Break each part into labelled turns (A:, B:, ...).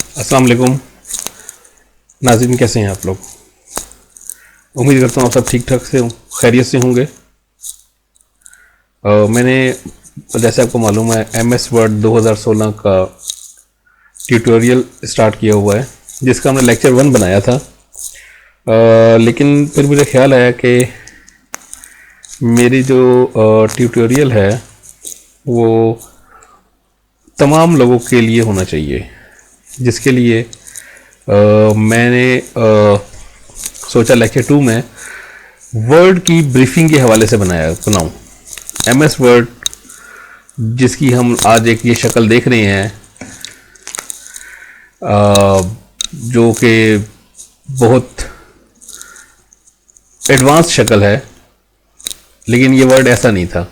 A: अस्सलाम वालेकुम नाज़रीन, कैसे हैं आप लोग। उम्मीद करता हूँ आप सब ठीक ठाक से हों, खैरियत से होंगे। मैंने, जैसे आपको मालूम है, MS वर्ड 2016 का ट्यूटोरियल स्टार्ट किया हुआ है, जिसका हमने लेक्चर 1 बनाया था। लेकिन फिर मुझे ख्याल आया कि मेरी जो ट्यूटोरियल है वो तमाम लोगों के लिए होना चाहिए, जिसके लिए मैंने सोचा लेक्चर 2 में वर्ड की ब्रीफिंग के हवाले से बनाऊं। MS वर्ड, जिसकी हम आज एक ये शक्ल देख रहे हैं, जो कि बहुत एडवांस शक्ल है, लेकिन ये वर्ड ऐसा नहीं था।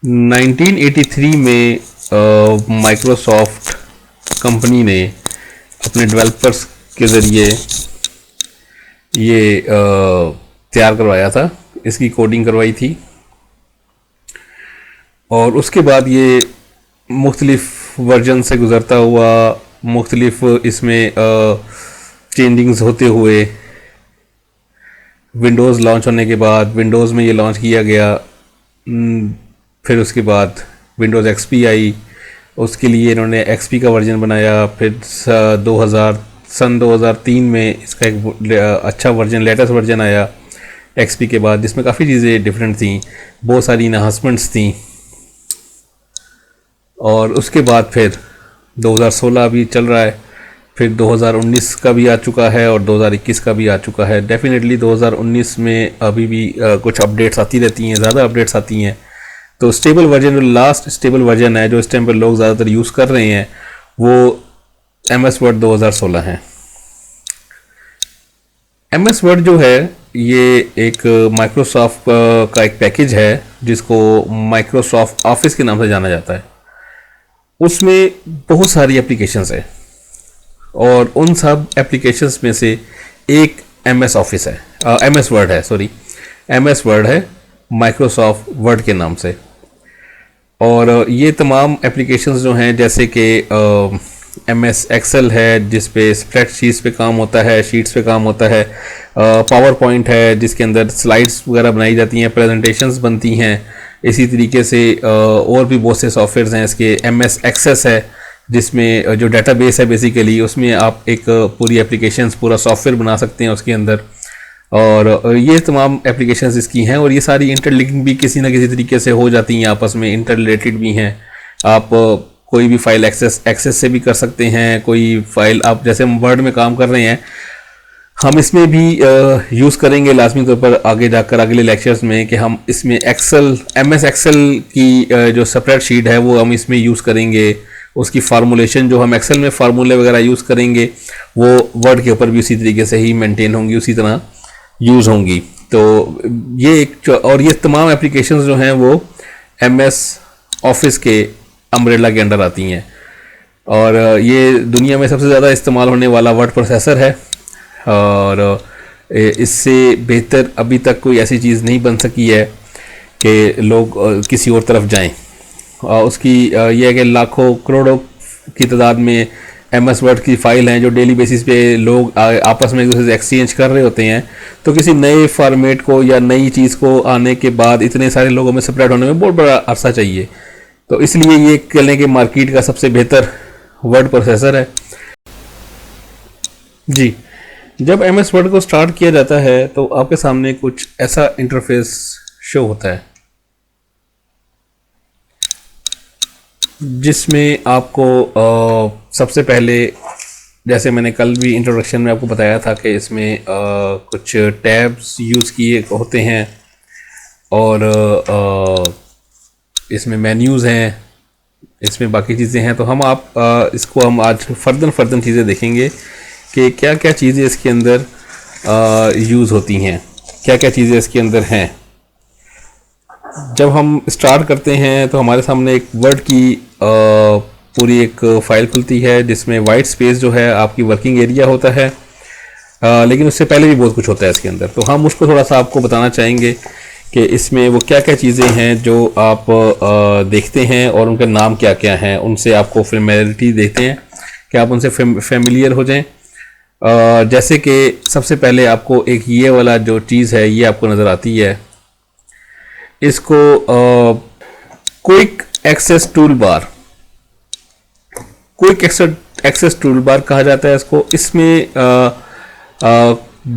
A: 1983 में माइक्रोसॉफ्ट कंपनी ने अपने डेवलपर्स के ज़रिए ये तैयार करवाया था, इसकी कोडिंग करवाई थी, और उसके बाद ये मुख्तलिफ वर्जन से गुज़रता हुआ, मुख्तलिफ इसमें चेंजिंग्स होते हुए, विंडोज़ लॉन्च होने के बाद विंडोज़ में ये लॉन्च किया गया। फिर उसके बाद विंडोज़ XP आई, उसके लिए इन्होंने XP का वर्जन बनाया। फिर 2003 में इसका एक अच्छा वर्जन, लेटेस्ट वर्जन आया XP के बाद, जिसमें काफ़ी चीज़ें डिफरेंट थी, बहुत सारी इन्हांसमेंट्स थी। और उसके बाद फिर 2016 भी चल रहा है, फिर 2019 का भी आ चुका है और 2021 का भी आ चुका है। डेफिनेटली 2019 में अभी भी कुछ अपडेट्स आती रहती हैं, ज़्यादा अपडेट्स आती हैं। तो स्टेबल वर्जन, जो लास्ट स्टेबल वर्जन है, जो इस टाइम पर लोग ज़्यादातर यूज़ कर रहे हैं, वो MS वर्ड 2016 है। MS वर्ड जो है, ये एक माइक्रोसॉफ्ट का एक पैकेज है, जिसको माइक्रोसॉफ्ट ऑफिस के नाम से जाना जाता है। उसमें बहुत सारी एप्लीकेशंस है, और उन सब एप्लीकेशंस में से एक MS ऑफिस है, MS वर्ड है, सॉरी, MS वर्ड है माइक्रोसॉफ्ट वर्ड के नाम से। और ये तमाम एप्लीकेशंस जो हैं, जैसे कि MS एक्सेल है, जिस पे स्प्रेडशीट्स पे काम होता है, शीट्स पे काम होता है। पावर पॉइंट है, जिसके अंदर स्लाइड्स वगैरह बनाई जाती हैं, प्रेजेंटेशंस बनती हैं। इसी तरीके से और भी बहुत से सॉफ्टवेयर्स हैं इसके। MS एक्सेस है, जिसमें जो डेटाबेस है बेसिकली, उसमें आप एक पूरी एप्लीकेशंस, पूरा सॉफ्टवेयर बना सकते हैं उसके अंदर। और ये तमाम एप्लीकेशंस इसकी हैं, और ये सारी इंटरलिंक भी किसी ना किसी तरीके से हो जाती हैं, आपस में इंटर रिलेटेड भी हैं। आप कोई भी फाइल एक्सेस से भी कर सकते हैं। कोई फाइल, आप जैसे हम वर्ड में काम कर रहे हैं, हम इसमें भी यूज़ करेंगे लाजमी तौर पर आगे जाकर अगले लेक्चर्स में, कि हम इसमें MS एक्सेल की जो स्प्रेडशीट है वो हम इसमें यूज़ करेंगे। उसकी फार्मूलेशन, जो हम एक्सेल में फार्मूले वगैरह यूज़ करेंगे, वो वर्ड के ऊपर भी उसी तरीके से ही मेंटेन होंगी, उसी तरह यूज़ होंगी। तो ये एक, और ये तमाम एप्लीकेशंस जो हैं वो MS ऑफिस के अम्ब्रेला के अंडर आती हैं। और ये दुनिया में सबसे ज़्यादा इस्तेमाल होने वाला वर्ड प्रोसेसर है, और इससे बेहतर अभी तक कोई ऐसी चीज़ नहीं बन सकी है कि लोग किसी और तरफ जाएं। उसकी यह है कि लाखों करोड़ों की तादाद में MS वर्ड की फ़ाइल हैं, जो डेली बेसिस पे लोग आपस में एक दूसरे से एक्सचेंज कर रहे होते हैं। तो किसी नए फॉर्मेट को या नई चीज़ को आने के बाद इतने सारे लोगों में स्प्रेड होने में बहुत बड़ा अरसा चाहिए। तो इसलिए ये कह लें कि मार्केट का सबसे बेहतर वर्ड प्रोसेसर है जी। जब MS वर्ड को स्टार्ट किया जाता है तो आपके सामने कुछ ऐसा इंटरफेस शो होता है, जिसमें आपको सबसे पहले, जैसे मैंने कल भी इंट्रोडक्शन में आपको बताया था, कि इसमें कुछ टैब्स यूज़ किए होते हैं, और इसमें मेन्यूज़ हैं, इसमें बाकी चीज़ें हैं। तो इसको हम आज फर्दन चीज़ें देखेंगे कि क्या क्या चीज़ें इसके अंदर यूज़ होती हैं, क्या क्या चीज़ें इसके अंदर हैं। जब हम स्टार्ट करते हैं तो हमारे सामने एक वर्ड की पूरी एक फ़ाइल खुलती है, जिसमें वाइट स्पेस जो है आपकी वर्किंग एरिया होता है। लेकिन उससे पहले भी बहुत कुछ होता है इसके अंदर, तो हम उसको थोड़ा सा आपको बताना चाहेंगे कि इसमें वो क्या क्या चीज़ें हैं जो आप देखते हैं, और उनके नाम क्या क्या हैं, उनसे आपको फेमिलियरिटी देते हैं कि आप उनसे फेमिलियर हो जाएं। जैसे कि सबसे पहले आपको एक ये वाला जो चीज़ है ये आपको नज़र आती है, इसको quick access toolbar, quick access toolbar कहा जाता है इसको। इसमें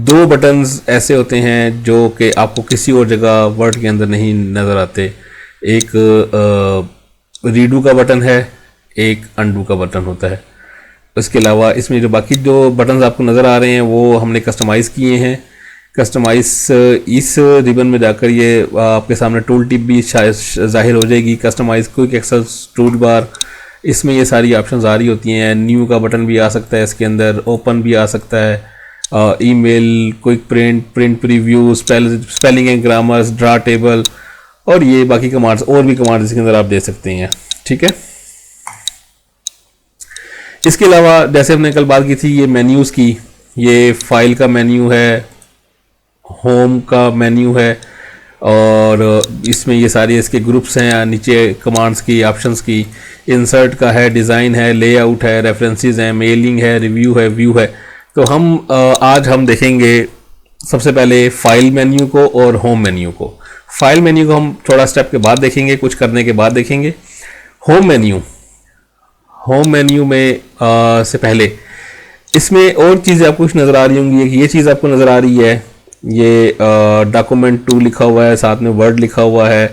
A: दो बटन्स ऐसे होते हैं जो कि आपको किसी और जगह वर्ड के अंदर नहीं नज़र आते। एक रीडू का बटन है, एक अंडू का बटन होता है। इसके अलावा इसमें जो बाकी जो बटन्स आपको नज़र आ रहे हैं वो हमने कस्टमाइज़ किए हैं। कस्टमाइज इस रिबन में जाकर ये आपके सामने टूल टिप भी जाहिर हो जाएगी। Customise quick access toolbar, इसमें ये सारी ऑप्शंस आ रही होती हैं। न्यू का बटन भी आ सकता है इसके अंदर, ओपन भी आ सकता है, email, quick print, print preview, spelling and grammars, draw table, और ये बाकी कमांड्स और भी कमांड्स इसके अंदर आप दे सकते हैं। ठीक है, इसके अलावा जैसे हमने कल बात की थी ये मेन्यूज़ की, ये फाइल का मेन्यू है, होम का मेन्यू है, और इसमें ये सारे इसके ग्रुप्स हैं, नीचे कमांड्स की, ऑप्शंस की, इंसर्ट का है, डिज़ाइन है, लेआउट है, रेफरेंसेस हैं, मेलिंग है, रिव्यू है, व्यू है। तो हम आज हम देखेंगे सबसे पहले फाइल मेन्यू को और होम मेन्यू को। फाइल मेन्यू को हम थोड़ा स्टेप के बाद देखेंगे, कुछ करने के बाद देखेंगे। होम मेन्यू में से पहले इसमें और चीज़ें आपको कुछ नज़र आ रही होंगी। ये चीज़ आपको नज़र आ रही है, ये डॉक्यूमेंट 2 लिखा हुआ है, साथ में वर्ड लिखा हुआ है।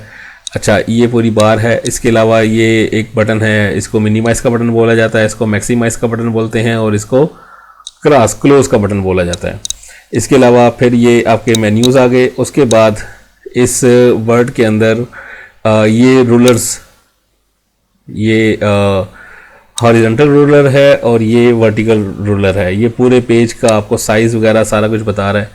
A: अच्छा, ये पूरी बार है। इसके अलावा ये एक बटन है, इसको मिनिमाइज़ का बटन बोला जाता है, इसको मैक्सिमाइज़ का बटन बोलते हैं, और इसको क्लोज का बटन बोला जाता है। इसके अलावा फिर ये आपके मेन्यूज़ आ गए। उसके बाद इस वर्ड के अंदर ये रूलर्स, ये हॉरिजॉन्टल रूलर है और ये वर्टिकल रूलर है। ये पूरे पेज का आपको साइज़ वगैरह सारा कुछ बता रहा है।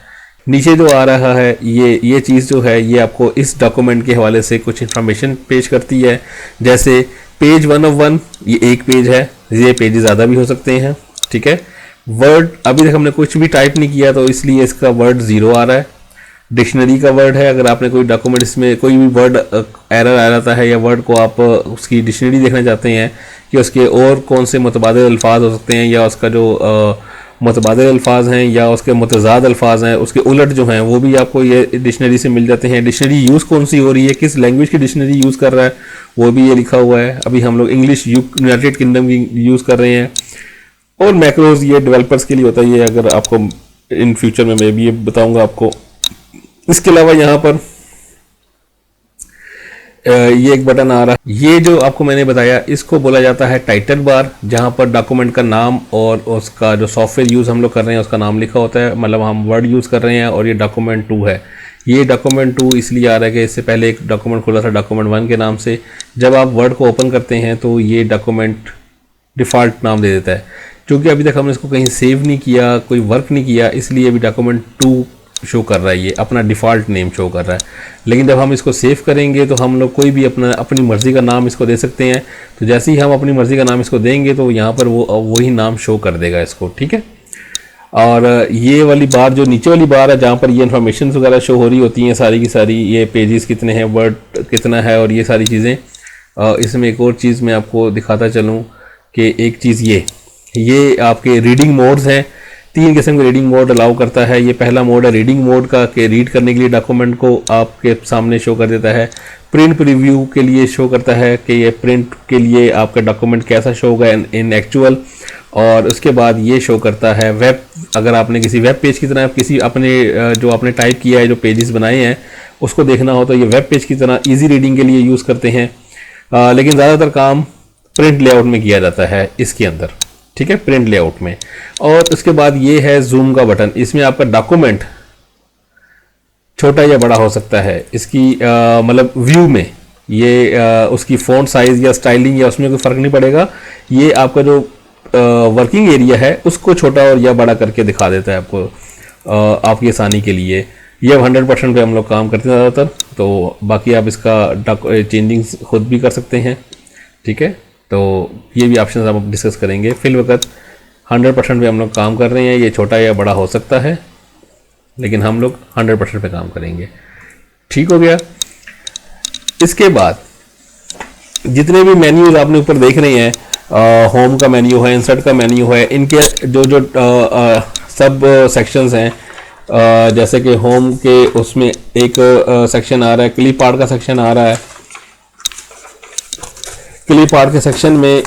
A: नीचे जो आ रहा है ये चीज़ जो है ये आपको इस डॉक्यूमेंट के हवाले से कुछ इन्फॉर्मेशन पेश करती है। जैसे पेज 1 of 1 ये एक पेज है, ये पेज ज़्यादा भी हो सकते हैं। ठीक है, वर्ड अभी तक हमने कुछ भी टाइप नहीं किया तो इसलिए इसका वर्ड 0 आ रहा है। डिक्शनरी का वर्ड है, अगर आपने कोई डॉक्यूमेंट इसमें कोई भी वर्ड एरर आ जाता है या वर्ड को आप उसकी डिक्शनरी देखना चाहते हैं कि उसके और कौन से मुतबादिल अल्फाज हो सकते हैं, या उसका जो मुतबादिल अल्फाज हैं या उसके मुतज़ाद अल्फाज हैं, उसके उलट जो हैं वो भी आपको ये डिक्शनरी से मिल जाते हैं। डिक्शनरी यूज़ कौन सी हो रही है, किस लैंग्वेज की डिक्शनरी यूज़ कर रहा है, वो भी ये लिखा हुआ है। अभी हम लोग इंग्लिश यूनाइटेड किंगडम की यूज़ कर रहे हैं। और मैक्रोज ये डेवलपर्स के लिए होता है, ये अगर आपको इन फ्यूचर में मैं भी ये बताऊंगा आपको। इसके अलावा यहाँ पर ये एक बटन आ रहा है, ये जो आपको मैंने बताया इसको बोला जाता है टाइटल बार, जहाँ पर डॉक्यूमेंट का नाम और उसका जो सॉफ्टवेयर यूज़ हम लोग कर रहे हैं उसका नाम लिखा होता है। मतलब हम वर्ड यूज़ कर रहे हैं और ये डॉक्यूमेंट 2 है। ये डॉक्यूमेंट 2 इसलिए आ रहा है कि इससे पहले एक डॉक्यूमेंट खुला था डॉक्यूमेंट 1 के नाम से। जब आप वर्ड को ओपन करते हैं तो ये डॉक्यूमेंट डिफ़ॉल्ट नाम दे देता है। क्योंकि अभी तक हमने इसको कहीं सेव नहीं किया, कोई वर्क नहीं किया, इसलिए अभी डॉक्यूमेंट 2 शो कर रहा है, ये अपना डिफ़ॉल्ट नेम शो कर रहा है। लेकिन जब हम इसको सेव करेंगे तो हम लोग कोई भी अपनी मर्ज़ी का नाम इसको दे सकते हैं। तो जैसे ही हम अपनी मर्ज़ी का नाम इसको देंगे तो यहाँ पर वही नाम शो कर देगा इसको। ठीक है, और ये वाली बार जो नीचे वाली बार है जहाँ पर ये इन्फॉर्मेशन वगैरह शो हो रही होती हैं सारी की सारी, ये पेजेस कितने हैं, वर्ड कितना है और ये सारी चीज़ें। इसमें एक और चीज़ मैं आपको दिखाता चलूँ कि एक चीज़ ये आपके रीडिंग मोड्स हैं। 3 किस्म के रीडिंग मोड अलाउ करता है। ये पहला मोड है रीडिंग मोड का, कि रीड करने के लिए डॉक्यूमेंट को आपके सामने शो कर देता है। प्रिंट प्रीव्यू के लिए शो करता है कि ये प्रिंट के लिए आपका डॉक्यूमेंट कैसा शो होगा इन एक्चुअल। और उसके बाद ये शो करता है वेब, अगर आपने किसी वेब पेज की तरह किसी अपने जो आपने टाइप किया है, जो पेजेस बनाए हैं उसको देखना हो तो ये वेब पेज की तरह ईजी रीडिंग के लिए यूज़ करते हैं। लेकिन ज़्यादातर काम प्रिंट लेआउट में किया जाता है इसके अंदर। ठीक है, प्रिंट लेआउट में। और उसके बाद ये है जूम का बटन। इसमें आपका डॉक्यूमेंट छोटा या बड़ा हो सकता है। इसकी मतलब व्यू में ये उसकी फ़ॉन्ट साइज़ या स्टाइलिंग या उसमें कोई फ़र्क नहीं पड़ेगा। ये आपका जो वर्किंग एरिया है उसको छोटा और या बड़ा करके दिखा देता है आपको, आपकी आसानी के लिए। ये 100% पे हम लोग काम करते हैं ज़्यादातर। तो बाकी आप इसका चेंजिंग खुद भी कर सकते हैं। ठीक है, तो ये भी ऑप्शन हम डिस्कस करेंगे। फिलवक़्त 100% पे हम लोग काम कर रहे हैं। ये छोटा या बड़ा हो सकता है लेकिन हम लोग 100% पे काम करेंगे। ठीक हो गया। इसके बाद जितने भी मेन्यूज़ आपने ऊपर देख रहे हैं होम का मेन्यू है, इंसर्ट का मेन्यू है, इनके जो जो सब सेक्शंस हैं, जैसे कि होम के उसमें एक सेक्शन आ रहा है, क्लिप आर्ट का सेक्शन आ रहा है। क्लिप आर्ट के सेक्शन में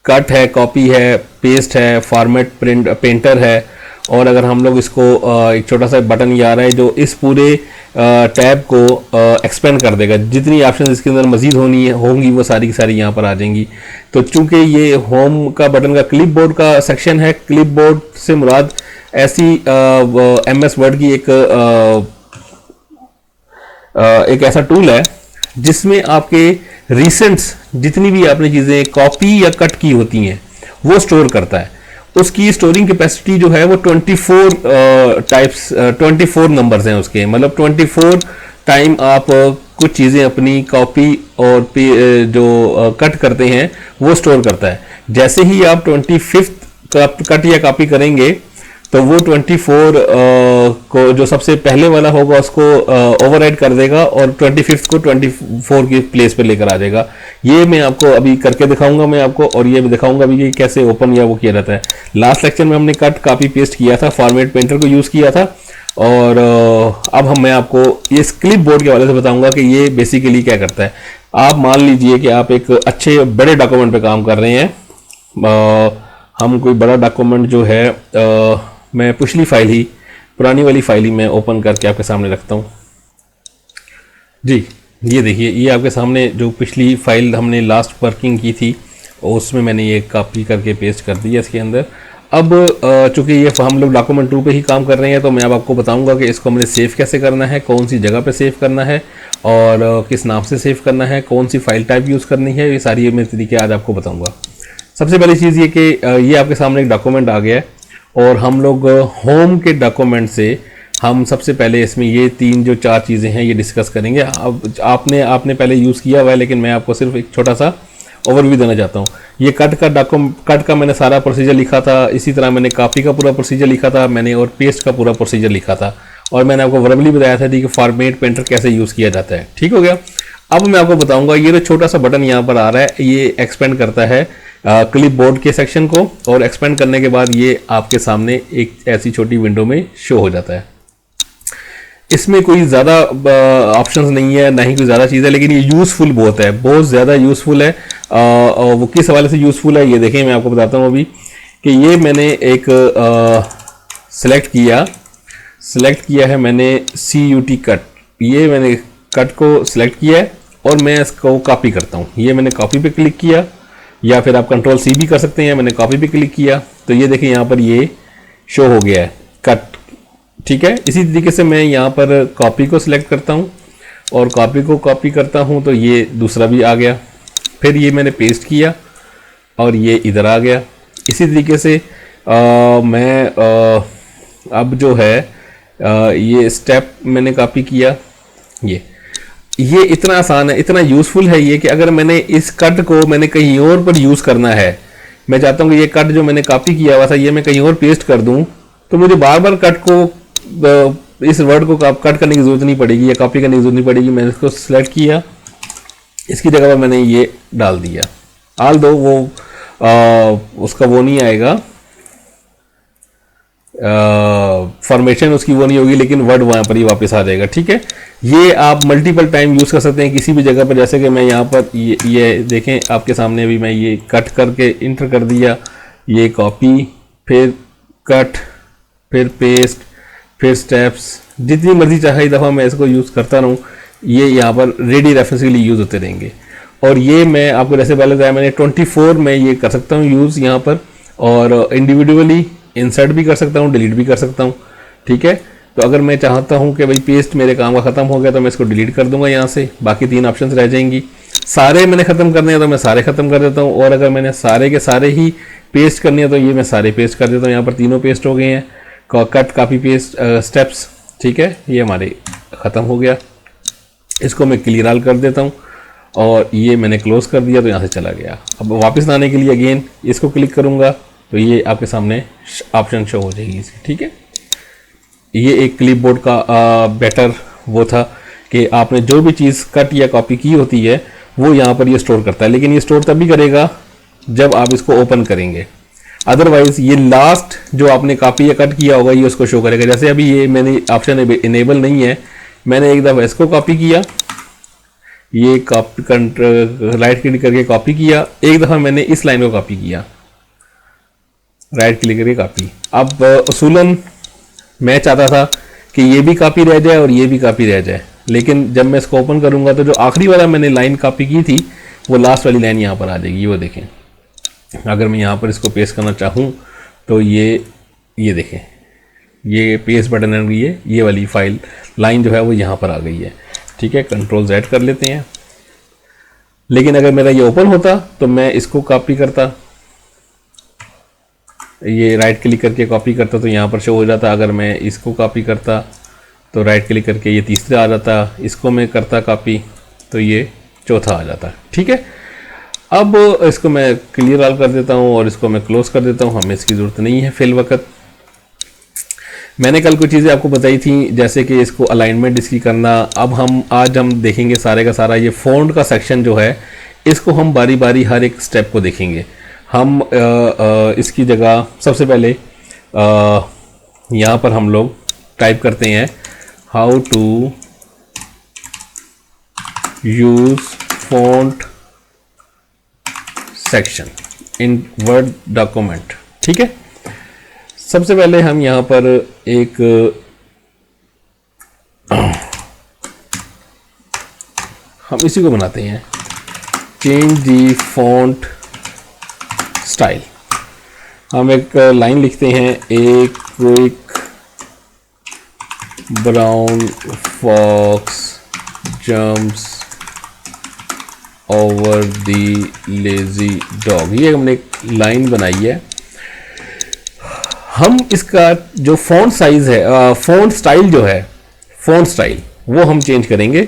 A: कट है, कॉपी है, पेस्ट है, फॉर्मेट, प्रिंट, पेंटर है। और अगर हम लोग इसको एक छोटा सा बटन ये आ रहा है जो इस पूरे टैब को एक्सपेंड कर देगा। जितनी ऑप्शन इसके अंदर मजीद होंगी वो सारी की सारी यहाँ पर आ जाएंगी। तो चूंकि ये होम का बटन का क्लिपबोर्ड का सेक्शन है, क्लिपबोर्ड से मुराद ऐसी MS वर्ड की एक ऐसा टूल है जिसमें आपके रिसेंट्स जितनी भी आपने चीज़ें कॉपी या कट की होती हैं वो स्टोर करता है। उसकी स्टोरिंग कैपेसिटी जो है वो 24 नंबर्स हैं उसके, मतलब 24 टाइम आप कुछ चीज़ें अपनी कॉपी और जो कट करते हैं वो स्टोर करता है। जैसे ही आप 25th कट या कॉपी करेंगे तो वो 24 को जो सबसे पहले वाला होगा उसको ओवरराइड कर देगा और 25th को 24 की प्लेस पे लेकर आ जाएगा। ये मैं आपको अभी करके दिखाऊंगा मैं आपको, और ये भी दिखाऊंगा अभी कि कैसे ओपन या वो किया जाता है। लास्ट लेक्चर में हमने कट कॉपी पेस्ट किया था, फॉर्मेट पेंटर को यूज़ किया था। और अब मैं आपको इस क्लिप बोर्ड के हवाले से बताऊंगा कि ये बेसिकली क्या करता है। आप मान लीजिए कि आप एक अच्छे बड़े डॉक्यूमेंट पे काम कर रहे हैं। हम कोई बड़ा डॉक्यूमेंट जो है मैं पिछली फाइल ही, पुरानी वाली फाइल ही मैं ओपन करके आपके सामने रखता हूँ जी। ये देखिए, ये आपके सामने जो पिछली फाइल हमने लास्ट वर्किंग की थी उसमें मैंने ये कॉपी करके पेस्ट कर दिया इसके अंदर। अब चूंकि ये हम लोग डॉक्यूमेंट 2 पे ही काम कर रहे हैं तो मैं अब आपको बताऊंगा कि इसको हमने सेव कैसे करना है, कौन सी जगह पे सेव करना है और किस नाम से सेव करना है, कौन सी फाइल टाइप यूज़ करनी है। ये सारी मैं तरीके आज आपको बताऊँगा। सबसे पहली चीज़ ये कि ये आपके सामने एक डॉक्यूमेंट आ गया है और हम लोग होम के डॉक्यूमेंट से हम सबसे पहले इसमें ये 3 जो 4 चीज़ें हैं ये डिस्कस करेंगे। अब आपने पहले यूज़ किया हुआ है लेकिन मैं आपको सिर्फ एक छोटा सा ओवरव्यू देना चाहता हूँ। ये कट का मैंने सारा प्रोसीजर लिखा था, इसी तरह मैंने कॉपी का पूरा प्रोसीजर लिखा था मैंने, और पेस्ट का पूरा प्रोसीजर लिखा था, और मैंने आपको वर्बली बताया था कि फॉर्मेट पेंटर कैसे यूज़ किया जाता है। ठीक हो गया। अब मैं आपको बताऊंगा ये जो छोटा सा बटन यहाँ पर आ रहा है ये एक्सपेंड करता है क्लिप बोर्ड के सेक्शन को, और एक्सपेंड करने के बाद ये आपके सामने एक ऐसी छोटी विंडो में शो हो जाता है। इसमें कोई ज़्यादा ऑप्शंस नहीं है, ना ही कोई ज़्यादा चीज़ है, लेकिन ये यूज़फुल बहुत है, बहुत ज़्यादा यूज़फुल है। और वो किस हवाले से यूज़फुल है ये देखें, मैं आपको बताता हूँ अभी कि ये मैंने एक सिलेक्ट किया है मैंने CUT कट। ये मैंने कट को सिलेक्ट किया है और मैं इसको कॉपी करता हूँ। ये मैंने कॉपी पे क्लिक किया, या फिर आप Ctrl+C भी कर सकते हैं। मैंने कॉपी पे क्लिक किया तो ये देखें यहाँ पर ये शो हो गया है कट। ठीक है। इसी तरीके से मैं यहाँ पर कॉपी को सिलेक्ट करता हूँ और कॉपी को कॉपी करता हूँ तो ये दूसरा भी आ गया। फिर ये मैंने पेस्ट किया और ये इधर आ गया। इसी तरीके से मैं अब जो है ये स्टेप मैंने कॉपी किया। ये इतना आसान है, इतना यूज़फुल है ये कि अगर मैंने इस कट को मैंने कहीं और पर यूज़ करना है, मैं चाहता हूँ कि ये कट जो मैंने कॉपी किया हुआ था ये मैं कहीं और पेस्ट कर दूँ, तो मुझे बार बार कट को इस वर्ड को कट करने की ज़रूरत नहीं पड़ेगी या कॉपी करने की ज़रूरत नहीं पड़ेगी। मैंने इसको सिलेक्ट किया, इसकी जगह पर मैंने ये डाल दिया। आल दो वो उसका वो नहीं आएगा, फॉर्मेशन उसकी वो नहीं होगी, लेकिन वर्ड वहाँ पर ही वापस आ जाएगा। ठीक है। ये आप मल्टीपल टाइम यूज़ कर सकते हैं किसी भी जगह पर। जैसे कि मैं यहाँ पर ये देखें आपके सामने अभी मैं ये कट करके इंटर कर दिया, ये कॉपी, फिर कट, फिर पेस्ट, फिर स्टेप्स, जितनी मर्जी चाहे दफ़ा मैं इसको यूज़ करता रहूँ, ये यहाँ पर रेडी रेफरेंस के लिए यूज़ होते रहेंगे। और ये मैं आपको जैसे पहले बताया मैंने 24 में ये कर सकता हूँ यूज़ यहाँ पर, और इंडिविजुअली इंसर्ट भी कर सकता हूँ, डिलीट भी कर सकता हूँ। ठीक है। तो अगर मैं चाहता हूँ कि भाई पेस्ट मेरे काम का ख़त्म हो गया तो मैं इसको डिलीट कर दूंगा यहाँ से, बाकी 3 ऑप्शंस रह जाएंगी। सारे मैंने ख़त्म करने हैं तो मैं सारे ख़त्म कर देता हूँ, और अगर मैंने सारे के सारे ही पेस्ट करने हैं तो ये मैं सारे पेस्ट कर देता हूँ। यहाँ पर तीनों पेस्ट हो गए हैं, कट, कॉपी, पेस्ट, स्टेप्स। ठीक है। ये हमारे ख़त्म हो गया। इसको मैं क्लियर ऑल कर देता हूँ और ये मैंने क्लोज कर दिया तो यहाँ से चला गया। अब वापस लाने के लिए अगेन इसको क्लिक करूँगा तो ये आपके सामने ऑप्शन शो हो जाएगी इसकी। ठीक है। ये एक क्लिपबोर्ड का बेटर वो था कि आपने जो भी चीज़ कट या कॉपी की होती है वो यहाँ पर ये स्टोर करता है, लेकिन ये स्टोर तभी करेगा जब आप इसको ओपन करेंगे। अदरवाइज ये लास्ट जो आपने कॉपी या कट किया होगा ये उसको शो करेगा। जैसे अभी ये मैंने ऑप्शन इनेबल नहीं है, मैंने एक दफ़ा इसको कॉपी किया, ये कॉपी राइट क्लिक करके कॉपी किया, एक दफ़ा मैंने इस लाइन को कॉपी किया, राइट क्लिक करके कॉपी। अब उसूलन मैं चाहता था कि ये भी कॉपी रह जाए और ये भी कॉपी रह जाए, लेकिन जब मैं इसको ओपन करूंगा तो जो आखिरी वाला मैंने लाइन कॉपी की थी वो लास्ट वाली लाइन यहाँ पर आ जाएगी। वो देखें, अगर मैं यहाँ पर इसको पेस्ट करना चाहूँ तो ये देखें, ये पेस्ट बटन है, ये वाली फाइल लाइन जो है वो यहाँ पर आ गई है। ठीक है, कंट्रोल Z कर लेते हैं। लेकिन अगर मेरा ये ओपन होता तो मैं इसको कॉपी करता, ये राइट क्लिक करके कॉपी करता तो यहाँ पर शो हो जाता। अगर मैं इसको कॉपी करता तो राइट क्लिक करके ये तीसरा आ जाता, इसको मैं करता कॉपी तो ये चौथा आ जाता। ठीक है, अब इसको मैं क्लियर ऑल कर देता हूँ और इसको मैं क्लोज कर देता हूँ, हमें इसकी ज़रूरत नहीं है फिल वक्त। मैंने कल कुछ चीज़ें आपको बताई थी, जैसे कि इसको अलाइनमेंट इसकी करना। अब आज हम देखेंगे सारे का सारा ये फ़ॉन्ट का सेक्शन जो है इसको हम बारी बारी हर एक स्टेप को देखेंगे। हम इसकी जगह सबसे पहले यहाँ पर हम लोग टाइप करते हैं how to use font section in Word document. ठीक है, सबसे पहले हम यहाँ पर एक हम इसी को बनाते हैं, चेंज दी फॉन्ट स्टाइल। हम एक लाइन लिखते हैं, एक quick brown fox jumps over the lazy dog. ये हमने एक लाइन बनाई है। हम इसका जो फॉन्ट साइज है, फॉन्ट स्टाइल जो है, फॉन्ट स्टाइल वो हम चेंज करेंगे।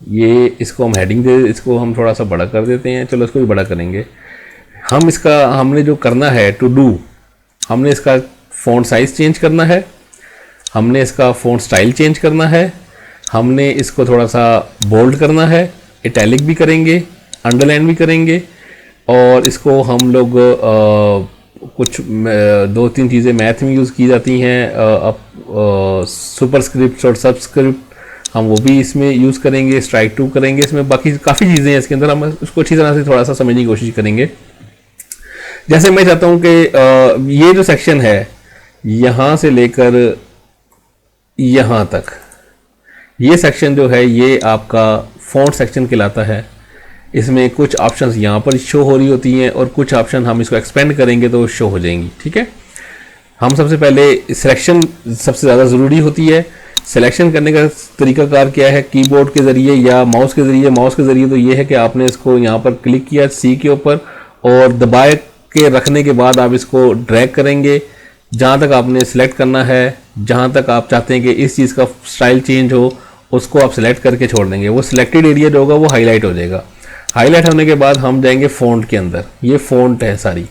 A: ये इसको हम हेडिंग इसको हम थोड़ा सा बड़ा कर देते हैं, चलो इसको भी बड़ा करेंगे। हमने जो करना है टू डू, हमने इसका फॉन्ट साइज चेंज करना है, हमने इसका फॉन्ट स्टाइल चेंज करना है, हमने इसको थोड़ा सा बोल्ड करना है, इटैलिक भी करेंगे, अंडरलाइन भी करेंगे, और इसको हम लोग कुछ 2-3 चीज़ें मैथ में यूज़ की जाती हैं, सुपरस्क्रिप्ट और सबस्क्रिप्ट, हम वो भी इसमें यूज़ करेंगे, स्ट्राइक टू करेंगे, इसमें बाकी काफ़ी चीज़ें हैं इसके अंदर। हम उसको अच्छी तरह से थोड़ा सा समझने की कोशिश करेंगे। जैसे मैं चाहता हूँ कि ये जो सेक्शन है यहाँ से लेकर यहाँ तक, ये सेक्शन जो है ये आपका फॉन्ट सेक्शन कहलाता है। इसमें कुछ ऑप्शंस यहाँ पर शो हो रही होती हैं और कुछ ऑप्शन हम इसको एक्सपेंड करेंगे तो शो हो जाएंगी। ठीक है, हम सबसे पहले सिलेक्शन सबसे ज़्यादा ज़रूरी होती है। सिलेक्शन करने का तरीकाकार क्या है, कीबोर्ड के ज़रिए या माउस के ज़रिए। माउस के ज़रिए तो ये है कि आपने इसको यहाँ पर क्लिक किया सी के ऊपर और दबाए के रखने के बाद आप इसको ड्रैग करेंगे जहाँ तक आपने सेलेक्ट करना है, जहाँ तक आप चाहते हैं कि इस चीज़ का स्टाइल चेंज हो उसको आप सेलेक्ट करके छोड़ देंगे। वो सिलेक्टेड एरिया जो होगा वो हाईलाइट हो जाएगा। हाईलाइट होने के बाद हम जाएंगे फ़ॉन्ट के अंदर। ये फ़ॉन्ट है सारी,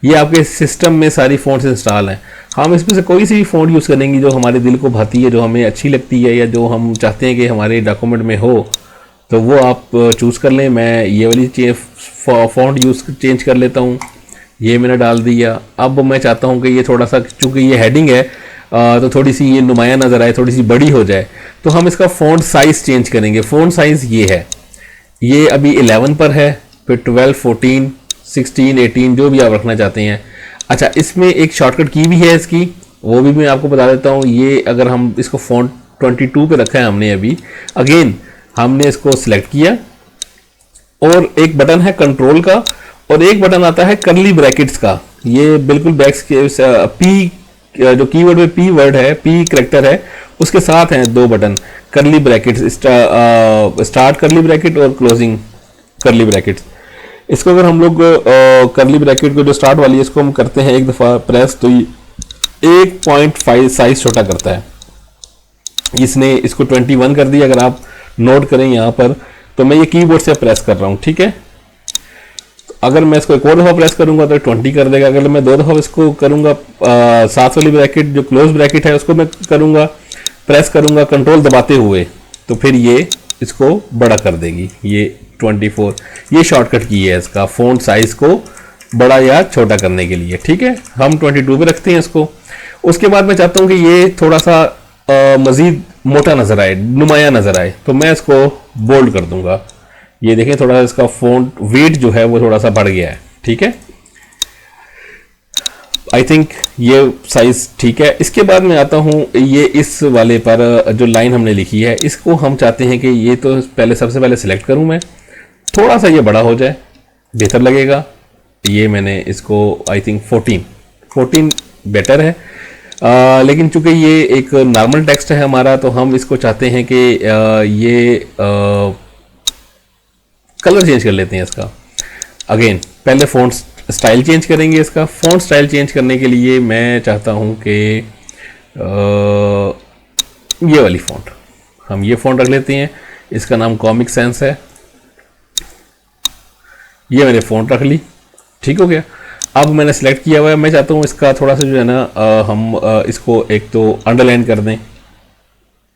A: ये आपके सिस्टम में सारी फ़ॉन्ट्स इंस्टॉल हैं। हम इसमें से कोई सी भी फ़ॉन्ट यूज़ करेंगे जो हमारे दिल को भाती है, जो हमें अच्छी लगती है या जो हम चाहते हैं कि हमारे डॉक्यूमेंट में हो, तो वो आप चूज़ कर लें। मैं ये वाली फ़ॉन्ट चेंज कर लेता हूँ, ये मैंने डाल दिया। अब मैं चाहता हूँ कि ये थोड़ा सा, चूँकि ये हेडिंग है तो थोड़ी सी ये नुमाया नज़र आए, थोड़ी सी बड़ी हो जाए, तो हम इसका फ़ॉन्ट साइज़ चेंज करेंगे। फ़ॉन्ट साइज़ ये है, ये अभी 11 पर है, फिर 12, 14, 16, 18 जो भी आप रखना चाहते हैं। अच्छा, इसमें एक शॉर्टकट की भी है इसकी, वो भी मैं आपको बता देता हूँ। ये अगर हम इसको फ़ॉन्ट 22 पे रखा है हमने अभी, अगेन हमने इसको सिलेक्ट किया और एक बटन है कंट्रोल का और एक बटन आता है करली ब्रैकेट्स का। ये बिल्कुल बैक्स के पी जो कीवर्ड में पी वर्ड है, पी करैक्टर है, उसके साथ हैं 2 बटन, करली ब्रैकेट्स, स्टार्ट करली ब्रैकेट और क्लोजिंग करली ब्रैकेट्स। इसको अगर हम लोग करली ब्रैकेट को जो स्टार्ट वाली है इसको हम करते हैं एक दफ़ा प्रेस, तो 1.5 साइज छोटा करता है। इसने इसको 21 कर दिया। अगर आप नोट करें यहाँ पर, तो मैं ये कीबोर्ड से प्रेस कर रहा हूँ। ठीक है, अगर मैं इसको एक और दफ़ा प्रेस करूंगा तो 20 कर देगा। अगर मैं 2 दफ़ा इसको करूंगा, साथ वाली ब्रैकेट जो क्लोज ब्रैकेट है उसको मैं करूंगा, प्रेस करूंगा कंट्रोल दबाते हुए, तो फिर ये इसको बड़ा कर देगी। ये 24, ये शॉर्टकट की है इसका फ़ॉन्ट साइज़ को बड़ा या छोटा करने के लिए। ठीक है, हम 22 पे रखते हैं इसको। उसके बाद मैं चाहता हूँ कि ये थोड़ा सा मज़ीद मोटा नज़र आए, नुमाया नज़र आए, तो मैं इसको बोल्ड कर दूंगा। ये देखें थोड़ा इसका फ़ॉन्ट वेट जो है वो थोड़ा सा बढ़ गया है। ठीक है, आई थिंक ये साइज ठीक है। इसके बाद मैं आता हूँ ये इस वाले पर जो लाइन हमने लिखी है, इसको हम चाहते हैं कि ये तो पहले सबसे पहले सिलेक्ट करूँ मैं, थोड़ा सा ये बड़ा हो जाए, बेहतर लगेगा। ये मैंने इसको आई थिंक 14 बेटर है। लेकिन चूंकि ये एक नॉर्मल टेक्स्ट है हमारा, तो हम इसको चाहते हैं कि ये कलर चेंज कर लेते हैं इसका। अगेन पहले फ़ॉन्ट स्टाइल चेंज करेंगे। इसका फ़ॉन्ट स्टाइल चेंज करने के लिए मैं चाहता हूँ कि ये वाली फ़ॉन्ट, हम ये फ़ॉन्ट रख लेते हैं। इसका नाम कॉमिक सेंस है। ये मैंने फ़ॉन्ट रख ली, ठीक हो गया। अब मैंने सेलेक्ट किया हुआ है, मैं चाहता हूँ इसका थोड़ा सा जो है ना हम इसको एक तो अंडरलाइन कर दें,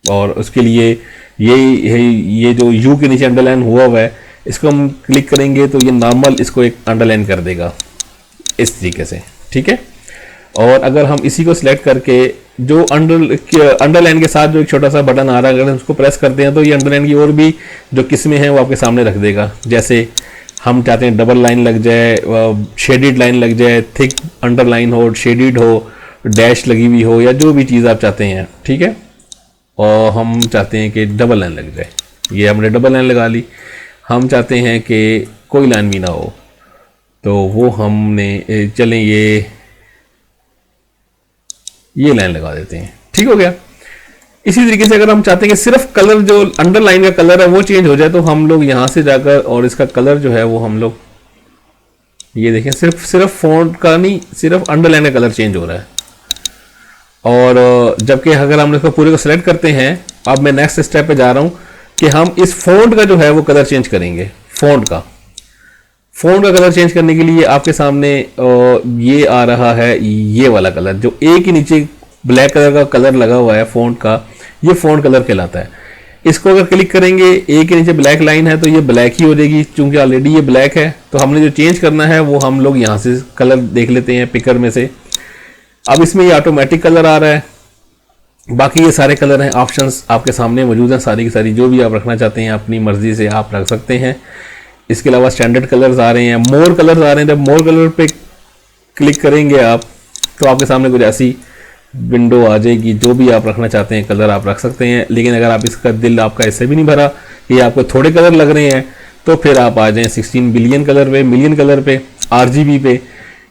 A: और उसके लिए ये जो यू के नीचे अंडरलाइन हुआ है, इसको हम क्लिक करेंगे तो ये नॉर्मल इसको एक अंडरलाइन कर देगा इस तरीके से। ठीक है, और अगर हम इसी को सिलेक्ट करके जो अंडरलाइन के साथ जो एक छोटा सा बटन आ रहा है, अगर हम उसको प्रेस करते हैं तो ये अंडरलाइन की और भी जो किस्में हैं वो आपके सामने रख देगा। जैसे हम चाहते हैं डबल लाइन लग जाए, शेडिड लाइन लग जाए, थिक अंडरलाइन हो, शेडिड हो, डैश लगी हुई हो, या जो भी चीज़ आप चाहते हैं। ठीक है, और हम चाहते हैं कि डबल लाइन लग जाए, ये हमने डबल लाइन लगा ली। हम चाहते हैं कि कोई लाइन भी ना हो, तो वो हमने चलें ये लाइन लगा देते हैं। ठीक हो गया। इसी तरीके से अगर हम चाहते हैं कि सिर्फ कलर जो अंडरलाइन का कलर है वो चेंज हो जाए, तो हम लोग यहां से जाकर और इसका कलर जो है वो हम लोग ये देखें, सिर्फ फ़ॉन्ट का नहीं, सिर्फ अंडरलाइन का कलर चेंज हो रहा है। और जबकि अगर हम इसको पूरे को सिलेक्ट करते हैं, अब मैं नेक्स्ट स्टेप पे जा रहा हूं कि हम इस फ़ॉन्ट का जो है वो कलर चेंज करेंगे। फ़ॉन्ट का कलर चेंज करने के लिए आपके सामने ये आ रहा है, ये वाला कलर जो ए के नीचे ब्लैक कलर का कलर लगा हुआ है फ़ॉन्ट का, ये फ़ॉन्ट कलर कहलाता है। इसको अगर क्लिक करेंगे, ए के नीचे ब्लैक लाइन है तो ये ब्लैक ही हो जाएगी, चूंकि ऑलरेडी ये ब्लैक है। तो हमने जो चेंज करना है वो हम लोग यहाँ से कलर देख लेते हैं पिकर में से। अब इसमें ये ऑटोमेटिक कलर आ रहा है, बाकी ये सारे कलर हैं, ऑप्शंस आपके सामने मौजूद हैं, सारी की सारी जो भी आप रखना चाहते हैं अपनी मर्जी से आप रख सकते हैं। इसके अलावा स्टैंडर्ड कलर्स आ रहे हैं, मोर कलर्स आ रहे हैं। जब मोर कलर पे क्लिक करेंगे आप, तो आपके सामने कुछ ऐसी विंडो आ जाएगी, जो भी आप रखना चाहते हैं कलर आप रख सकते हैं। लेकिन अगर आप इसका दिल आपका इससे भी नहीं भरा, ये आपको थोड़े कलर लग रहे हैं, तो फिर आप आ जाएं 16 बिलियन कलर पे, मिलियन कलर पे, RGB पे।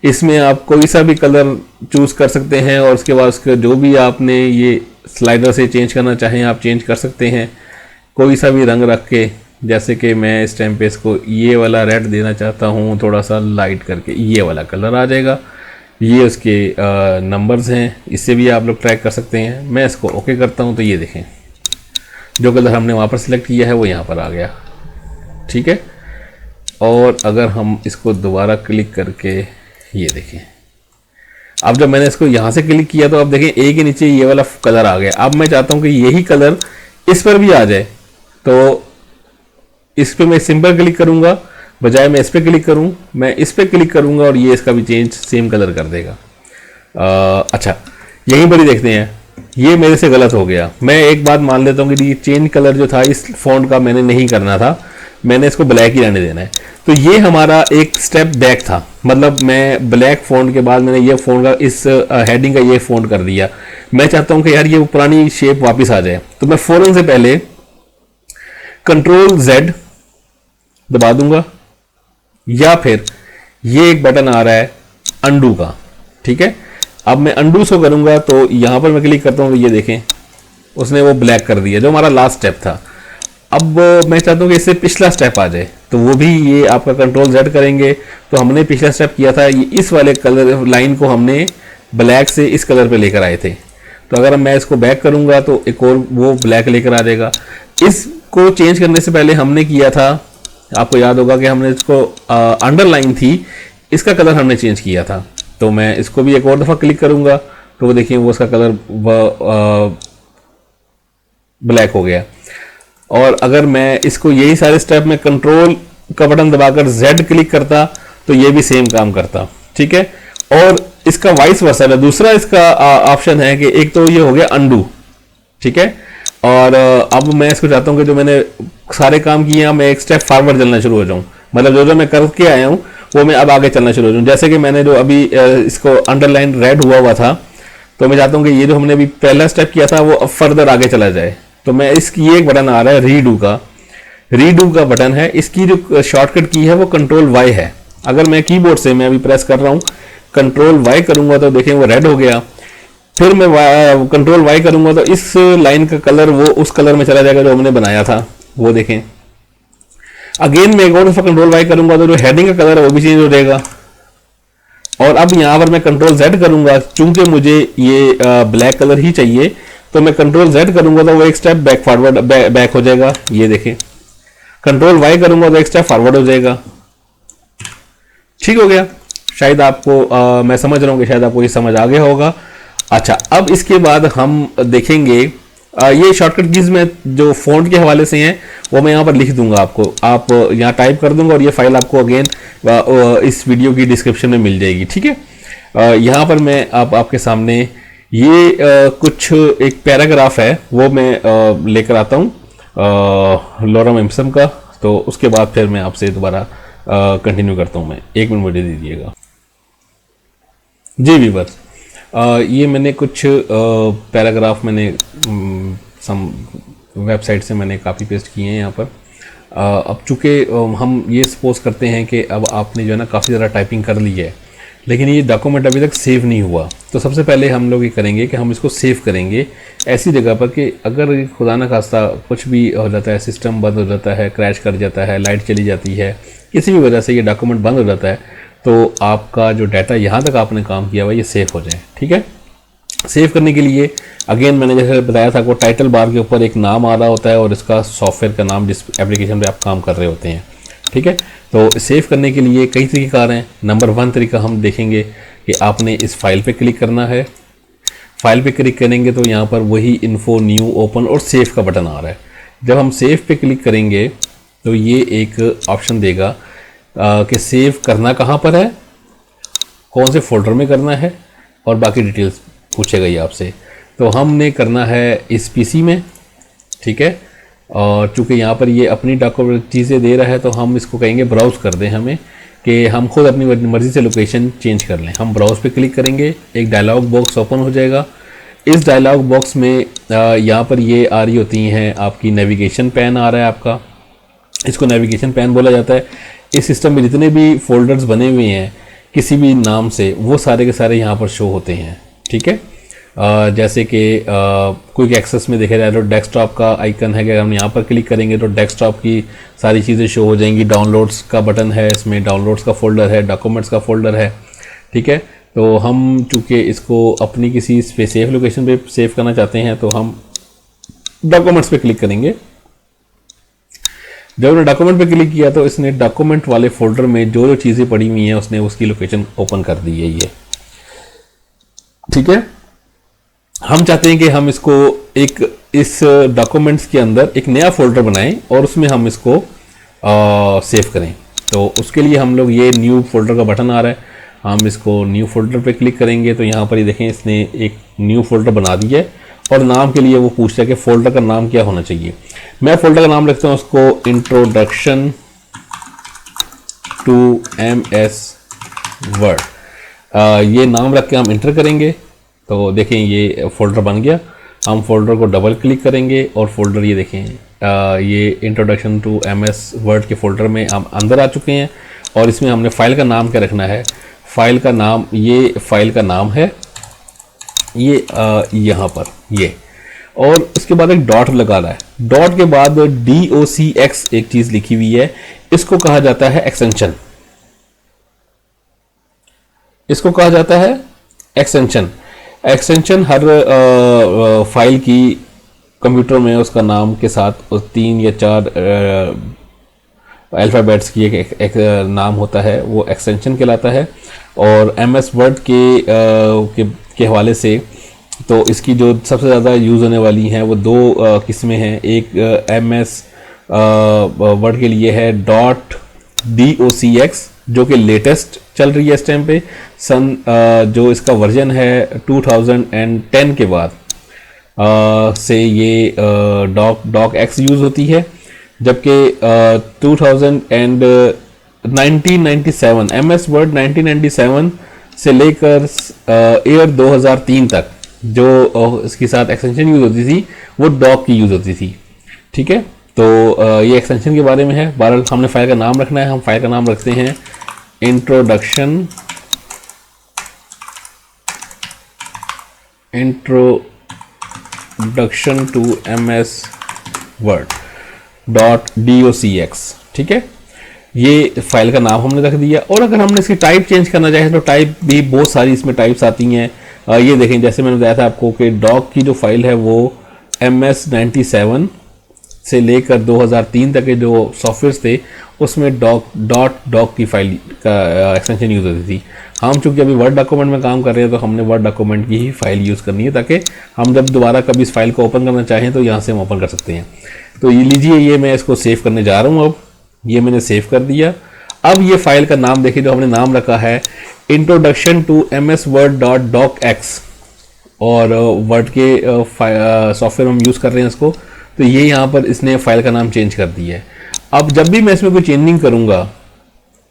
A: इसमें आप कोई सा भी कलर चूज़ कर सकते हैं, और उसके बाद उसके जो भी आपने ये स्लाइडर से चेंज करना चाहें आप चेंज कर सकते हैं, कोई सा भी रंग रख के। जैसे कि मैं इस टाइम पे इसको ये वाला रेड देना चाहता हूँ, थोड़ा सा लाइट करके, ये वाला कलर आ जाएगा। ये उसके नंबर्स हैं, इससे भी आप लोग ट्रैक कर सकते हैं। मैं इसको ओके करता हूँ, तो ये देखें जो कलर हमने वहाँ पर सिलेक्ट किया है वो यहाँ पर आ गया। ठीक है, और अगर हम इसको दोबारा क्लिक करके ये देखें, अब जब मैंने इसको यहाँ से क्लिक किया तो अब देखें ए के नीचे ये वाला कलर आ गया। अब मैं चाहता हूँ कि यही कलर इस पर भी आ जाए, तो इस पर मैं सिंपल क्लिक करूँगा, बजाय मैं इस पर क्लिक करूँ, मैं इस पर क्लिक करूँगा और ये इसका भी चेंज सेम कलर कर देगा। अच्छा, यहीं पर ही देखते हैं, ये मेरे से गलत हो गया। मैं एक बात मान लेता हूँ कि ये चेंज कलर जो था इस फॉन्ट का मैंने नहीं करना था, मैंने इसको ब्लैक ही रहने देना है। तो ये हमारा एक स्टेप बैक था, मतलब मैं ब्लैक फॉन्ट के बाद मैंने ये फॉन्ट का इस हेडिंग का ये फॉन्ट कर दिया। मैं चाहता हूँ कि यार ये पुरानी शेप वापस आ जाए, तो मैं फौरन से पहले Ctrl+Z दबा दूंगा, या फिर ये एक बटन आ रहा है अंडू का। ठीक है, अब मैं अंडू से करूंगा तो यहां पर मैं क्लिक करता हूं, तो ये देखें उसने वो ब्लैक कर दिया जो हमारा लास्ट स्टेप था। अब मैं चाहता हूं कि इससे पिछला स्टेप आ जाए, तो वो भी ये आपका Ctrl+Z करेंगे तो हमने पिछला स्टेप किया था, ये इस वाले कलर लाइन को हमने ब्लैक से इस कलर पे लेकर आए थे। तो अगर मैं इसको बैक करूंगा तो एक और वो ब्लैक लेकर आ जाएगा। इसको चेंज करने से पहले हमने किया था, आपको याद होगा कि हमने इसको अंडरलाइन थी, इसका कलर हमने चेंज किया था। तो मैं इसको भी एक और दफ़ा क्लिक करूंगा तो वो देखिए वो उसका कलर ब्लैक हो गया। और अगर मैं इसको यही सारे स्टेप में कंट्रोल का बटन दबाकर Z क्लिक करता तो ये भी सेम काम करता, ठीक है। और इसका वाइस वर्सा है। दूसरा इसका ऑप्शन है कि एक तो ये हो गया अंडू, ठीक है, और अब मैं इसको चाहता हूँ कि जो मैंने सारे काम किए हैं मैं एक स्टेप फॉरवर्ड चलना शुरू हो जाऊँ, मतलब जो जो मैं करके आया हूँ वो मैं अब आगे चलना शुरू हो जाऊँ। जैसे कि मैंने जो अभी इसको अंडरलाइन रेड हुआ था, तो मैं चाहता हूँ कि ये जो हमने अभी पहला स्टेप किया था वो अब फर्दर आगे चला जाए। तो मैं इसकी एक बटन आ रहा है रीडू का बटन है। इसकी जो शॉर्टकट की है वो कंट्रोल वाई है। अगर मैं कीबोर्ड से मैं अभी प्रेस कर रहा हूँ कंट्रोल वाई करूंगा तो देखें वो रेड हो गया। फिर मैं कंट्रोल वाई करूंगा तो इस लाइन का कलर वो उस कलर में चला जाएगा जो हमने बनाया था, वो देखें। अगेन मैं एक और कंट्रोल वाई करूंगा तो जो हेडिंग का कलर है वो भी चेंज हो जाएगा। और अब यहां पर मैं कंट्रोल जेड करूंगा, चूंकि मुझे ये ब्लैक कलर ही चाहिए, तो मैं कंट्रोल जेड करूंगा तो वो एक स्टेप बैक फॉरवर्ड बैक हो जाएगा, ये देखें। कंट्रोल वाई करूंगा तो एक स्टेप फॉरवर्ड हो जाएगा। ठीक हो गया। शायद आपको मैं समझ रहा हूं कि शायद आपको ये समझ आ गया होगा। अच्छा, अब इसके बाद हम देखेंगे ये शॉर्टकट कीज में जो फ़ॉन्ट के हवाले से हैं वो मैं यहाँ पर लिख दूंगा आपको, आप यहाँ टाइप कर दूंगा और ये फाइल आपको अगेन इस वीडियो की डिस्क्रिप्शन में मिल जाएगी, ठीक है। यहाँ पर मैं आपके सामने ये कुछ एक पैराग्राफ है वो मैं लेकर आता हूँ लॉरम एम्पसन का, तो उसके बाद फिर मैं आपसे दोबारा कंटिन्यू करता हूँ। मैं 1 मिनट मुझे दीजिएगा जी व्यूअर्स। ये मैंने कुछ पैराग्राफ मैंने सम वेबसाइट से मैंने कॉपी पेस्ट किए हैं यहाँ पर। अब चूँकि हम ये सपोज करते हैं कि अब आपने जो है ना काफ़ी ज़्यादा टाइपिंग कर ली है, लेकिन ये डॉक्यूमेंट अभी तक सेव नहीं हुआ, तो सबसे पहले हम लोग ये करेंगे कि हम इसको सेव करेंगे ऐसी जगह पर कि अगर खुदा न खास्ता कुछ भी हो जाता है, सिस्टम बंद हो जाता है, क्रैश कर जाता है, लाइट चली जाती है, किसी भी वजह से ये डॉक्यूमेंट बंद हो जाता है, तो आपका जो डाटा यहाँ तक आपने काम किया हुआ ये सेव हो जाए, ठीक है। सेव करने के लिए अगेन मैंने जैसे बताया था, को टाइटल बार के ऊपर एक नाम आ रहा होता है और इसका सॉफ्टवेयर का नाम जिस एप्लीकेशन पे आप काम कर रहे होते हैं, ठीक है। तो सेव करने के लिए कई तरीके आ रहे हैं। नंबर 1 तरीका हम देखेंगे कि आपने इस फाइल पे क्लिक करना है। फाइल पे क्लिक करेंगे तो यहाँ पर वही इन्फो, न्यू, ओपन और सेव का बटन आ रहा है। जब हम सेव पे क्लिक करेंगे तो ये एक ऑप्शन देगा कि सेव करना कहाँ पर है, कौन से फोल्डर में करना है और बाकी डिटेल्स पूछेगा ये आपसे। तो हमने करना है इस पीसी में, ठीक है। और चूँकि यहाँ पर ये अपनी डॉक्यूमेंट चीज़ें दे रहा है तो हम इसको कहेंगे ब्राउज़ कर दें हमें, कि हम खुद अपनी मर्ज़ी से लोकेशन चेंज कर लें। हम ब्राउज़ पे क्लिक करेंगे, एक डायलॉग बॉक्स ओपन हो जाएगा। इस डायलॉग बॉक्स में यहाँ पर ये आ रही होती हैं आपकी नेविगेशन पैन आ रहा है आपका, इसको नेविगेशन पैन बोला जाता है। इस सिस्टम में जितने भी फोल्डर्स बने हुए हैं किसी भी नाम से, वो सारे के सारे यहाँ पर शो होते हैं, ठीक है। जैसे कि क्विक एक्सेस में देखा जाए तो डेस्कटॉप का आइकन है, अगर हम यहाँ पर क्लिक करेंगे तो डेस्कटॉप की सारी चीज़ें शो हो जाएंगी। डाउनलोड्स का बटन है, इसमें डाउनलोड्स का फोल्डर है, डॉक्यूमेंट्स का फोल्डर है, ठीक है। तो हम चूँकि इसको अपनी किसी सेफ लोकेशन पे सेव करना चाहते हैं तो हम डॉक्यूमेंट्स पे क्लिक करेंगे। जब हमने डॉक्यूमेंट पे क्लिक किया तो इसने डॉक्यूमेंट वाले फोल्डर में जो जो चीज़ें पड़ी हुई हैं उसने उसकी लोकेशन ओपन कर दी है ये, ठीक है। हम चाहते हैं कि हम इसको एक इस डॉक्यूमेंट्स के अंदर एक नया फोल्डर बनाएं और उसमें हम इसको सेव करें। तो उसके लिए हम लोग ये न्यू फोल्डर का बटन आ रहा है, हम इसको न्यू फोल्डर पे क्लिक करेंगे तो यहाँ पर ये देखें इसने एक न्यू फोल्डर बना दिया है। और नाम के लिए वो पूछता है कि फोल्डर का नाम क्या होना चाहिए। मैं फोल्डर का नाम रखता हूँ उसको इंट्रोडक्शन टू MS वर्ड। ये नाम रख के हम इंटर करेंगे तो देखें ये फोल्डर बन गया। हम फोल्डर को डबल क्लिक करेंगे और फोल्डर ये देखें ये इंट्रोडक्शन टू MS वर्ड के फोल्डर में हम अंदर आ चुके हैं। और इसमें हमने फाइल का नाम क्या रखना है, फाइल का नाम, ये फाइल का नाम है ये यहाँ पर ये, और उसके बाद एक डॉट लगा रहा है। डॉट के बाद DOCX एक चीज लिखी हुई है, इसको कहा जाता है एक्सटेंशन। इसको कहा जाता है एक्सटेंशन। एक्सटेंशन हर फाइल की कंप्यूटर में उसका नाम के साथ 3 या 4 अल्फ़ाबेट्स की एक नाम होता है, वो एक्सटेंशन कहलाता है। और MS वर्ड के हवाले से तो इसकी जो सबसे ज़्यादा यूज़ होने वाली हैं वो दो किस्में हैं। एक MS वर्ड के लिए है .docx, जो कि लेटेस्ट चल रही है इस टाइम पे। जो इसका वर्जन है 2010 के बाद से ये docx यूज़ होती है, जबकि 1997 MS वर्ड 1997 से लेकर ईयर 2003 तक जो इसके साथ एक्सटेंशन यूज़ होती थी वो डॉक की यूज़ होती थी। ठीक है, तो ये एक्सटेंशन के बारे में है। बहरहाल हमने फाइल का नाम रखना है, हम फाइल का नाम रखते हैं introduction to MS Word .docx। ठीक है, ये फाइल का नाम हमने रख दिया। और अगर हमने इसकी टाइप चेंज करना चाहे तो टाइप भी बहुत सारी इसमें टाइप्स आती हैं। ये देखें, जैसे मैंने बताया था आपको कि डॉक की जो फाइल है वो MS 97 से लेकर 2003 तक के जो सॉफ्टवेयर थे उसमें डॉक की फाइल का एक्सटेंशन यूज़ होती थी। हम चूंकि अभी वर्ड डॉक्यूमेंट में काम कर रहे हैं तो हमने वर्ड डॉक्यूमेंट की ही फाइल यूज़ करनी है, ताकि हम जब दोबारा कभी इस फाइल को ओपन करना चाहें तो यहाँ से हम ओपन कर सकते हैं। तो ये लीजिए, ये मैं इसको सेव करने जा रहा हूँ। अब ये मैंने सेव कर दिया। अब ये फाइल का नाम देखिए, जो हमने नाम रखा है introduction to MS Word .docx, और वर्ड के सॉफ्टवेयर हम यूज़ कर रहे हैं इसको, तो ये यहाँ पर इसने फाइल का नाम चेंज कर दिया है। अब जब भी मैं इसमें कोई चेंजिंग करूँगा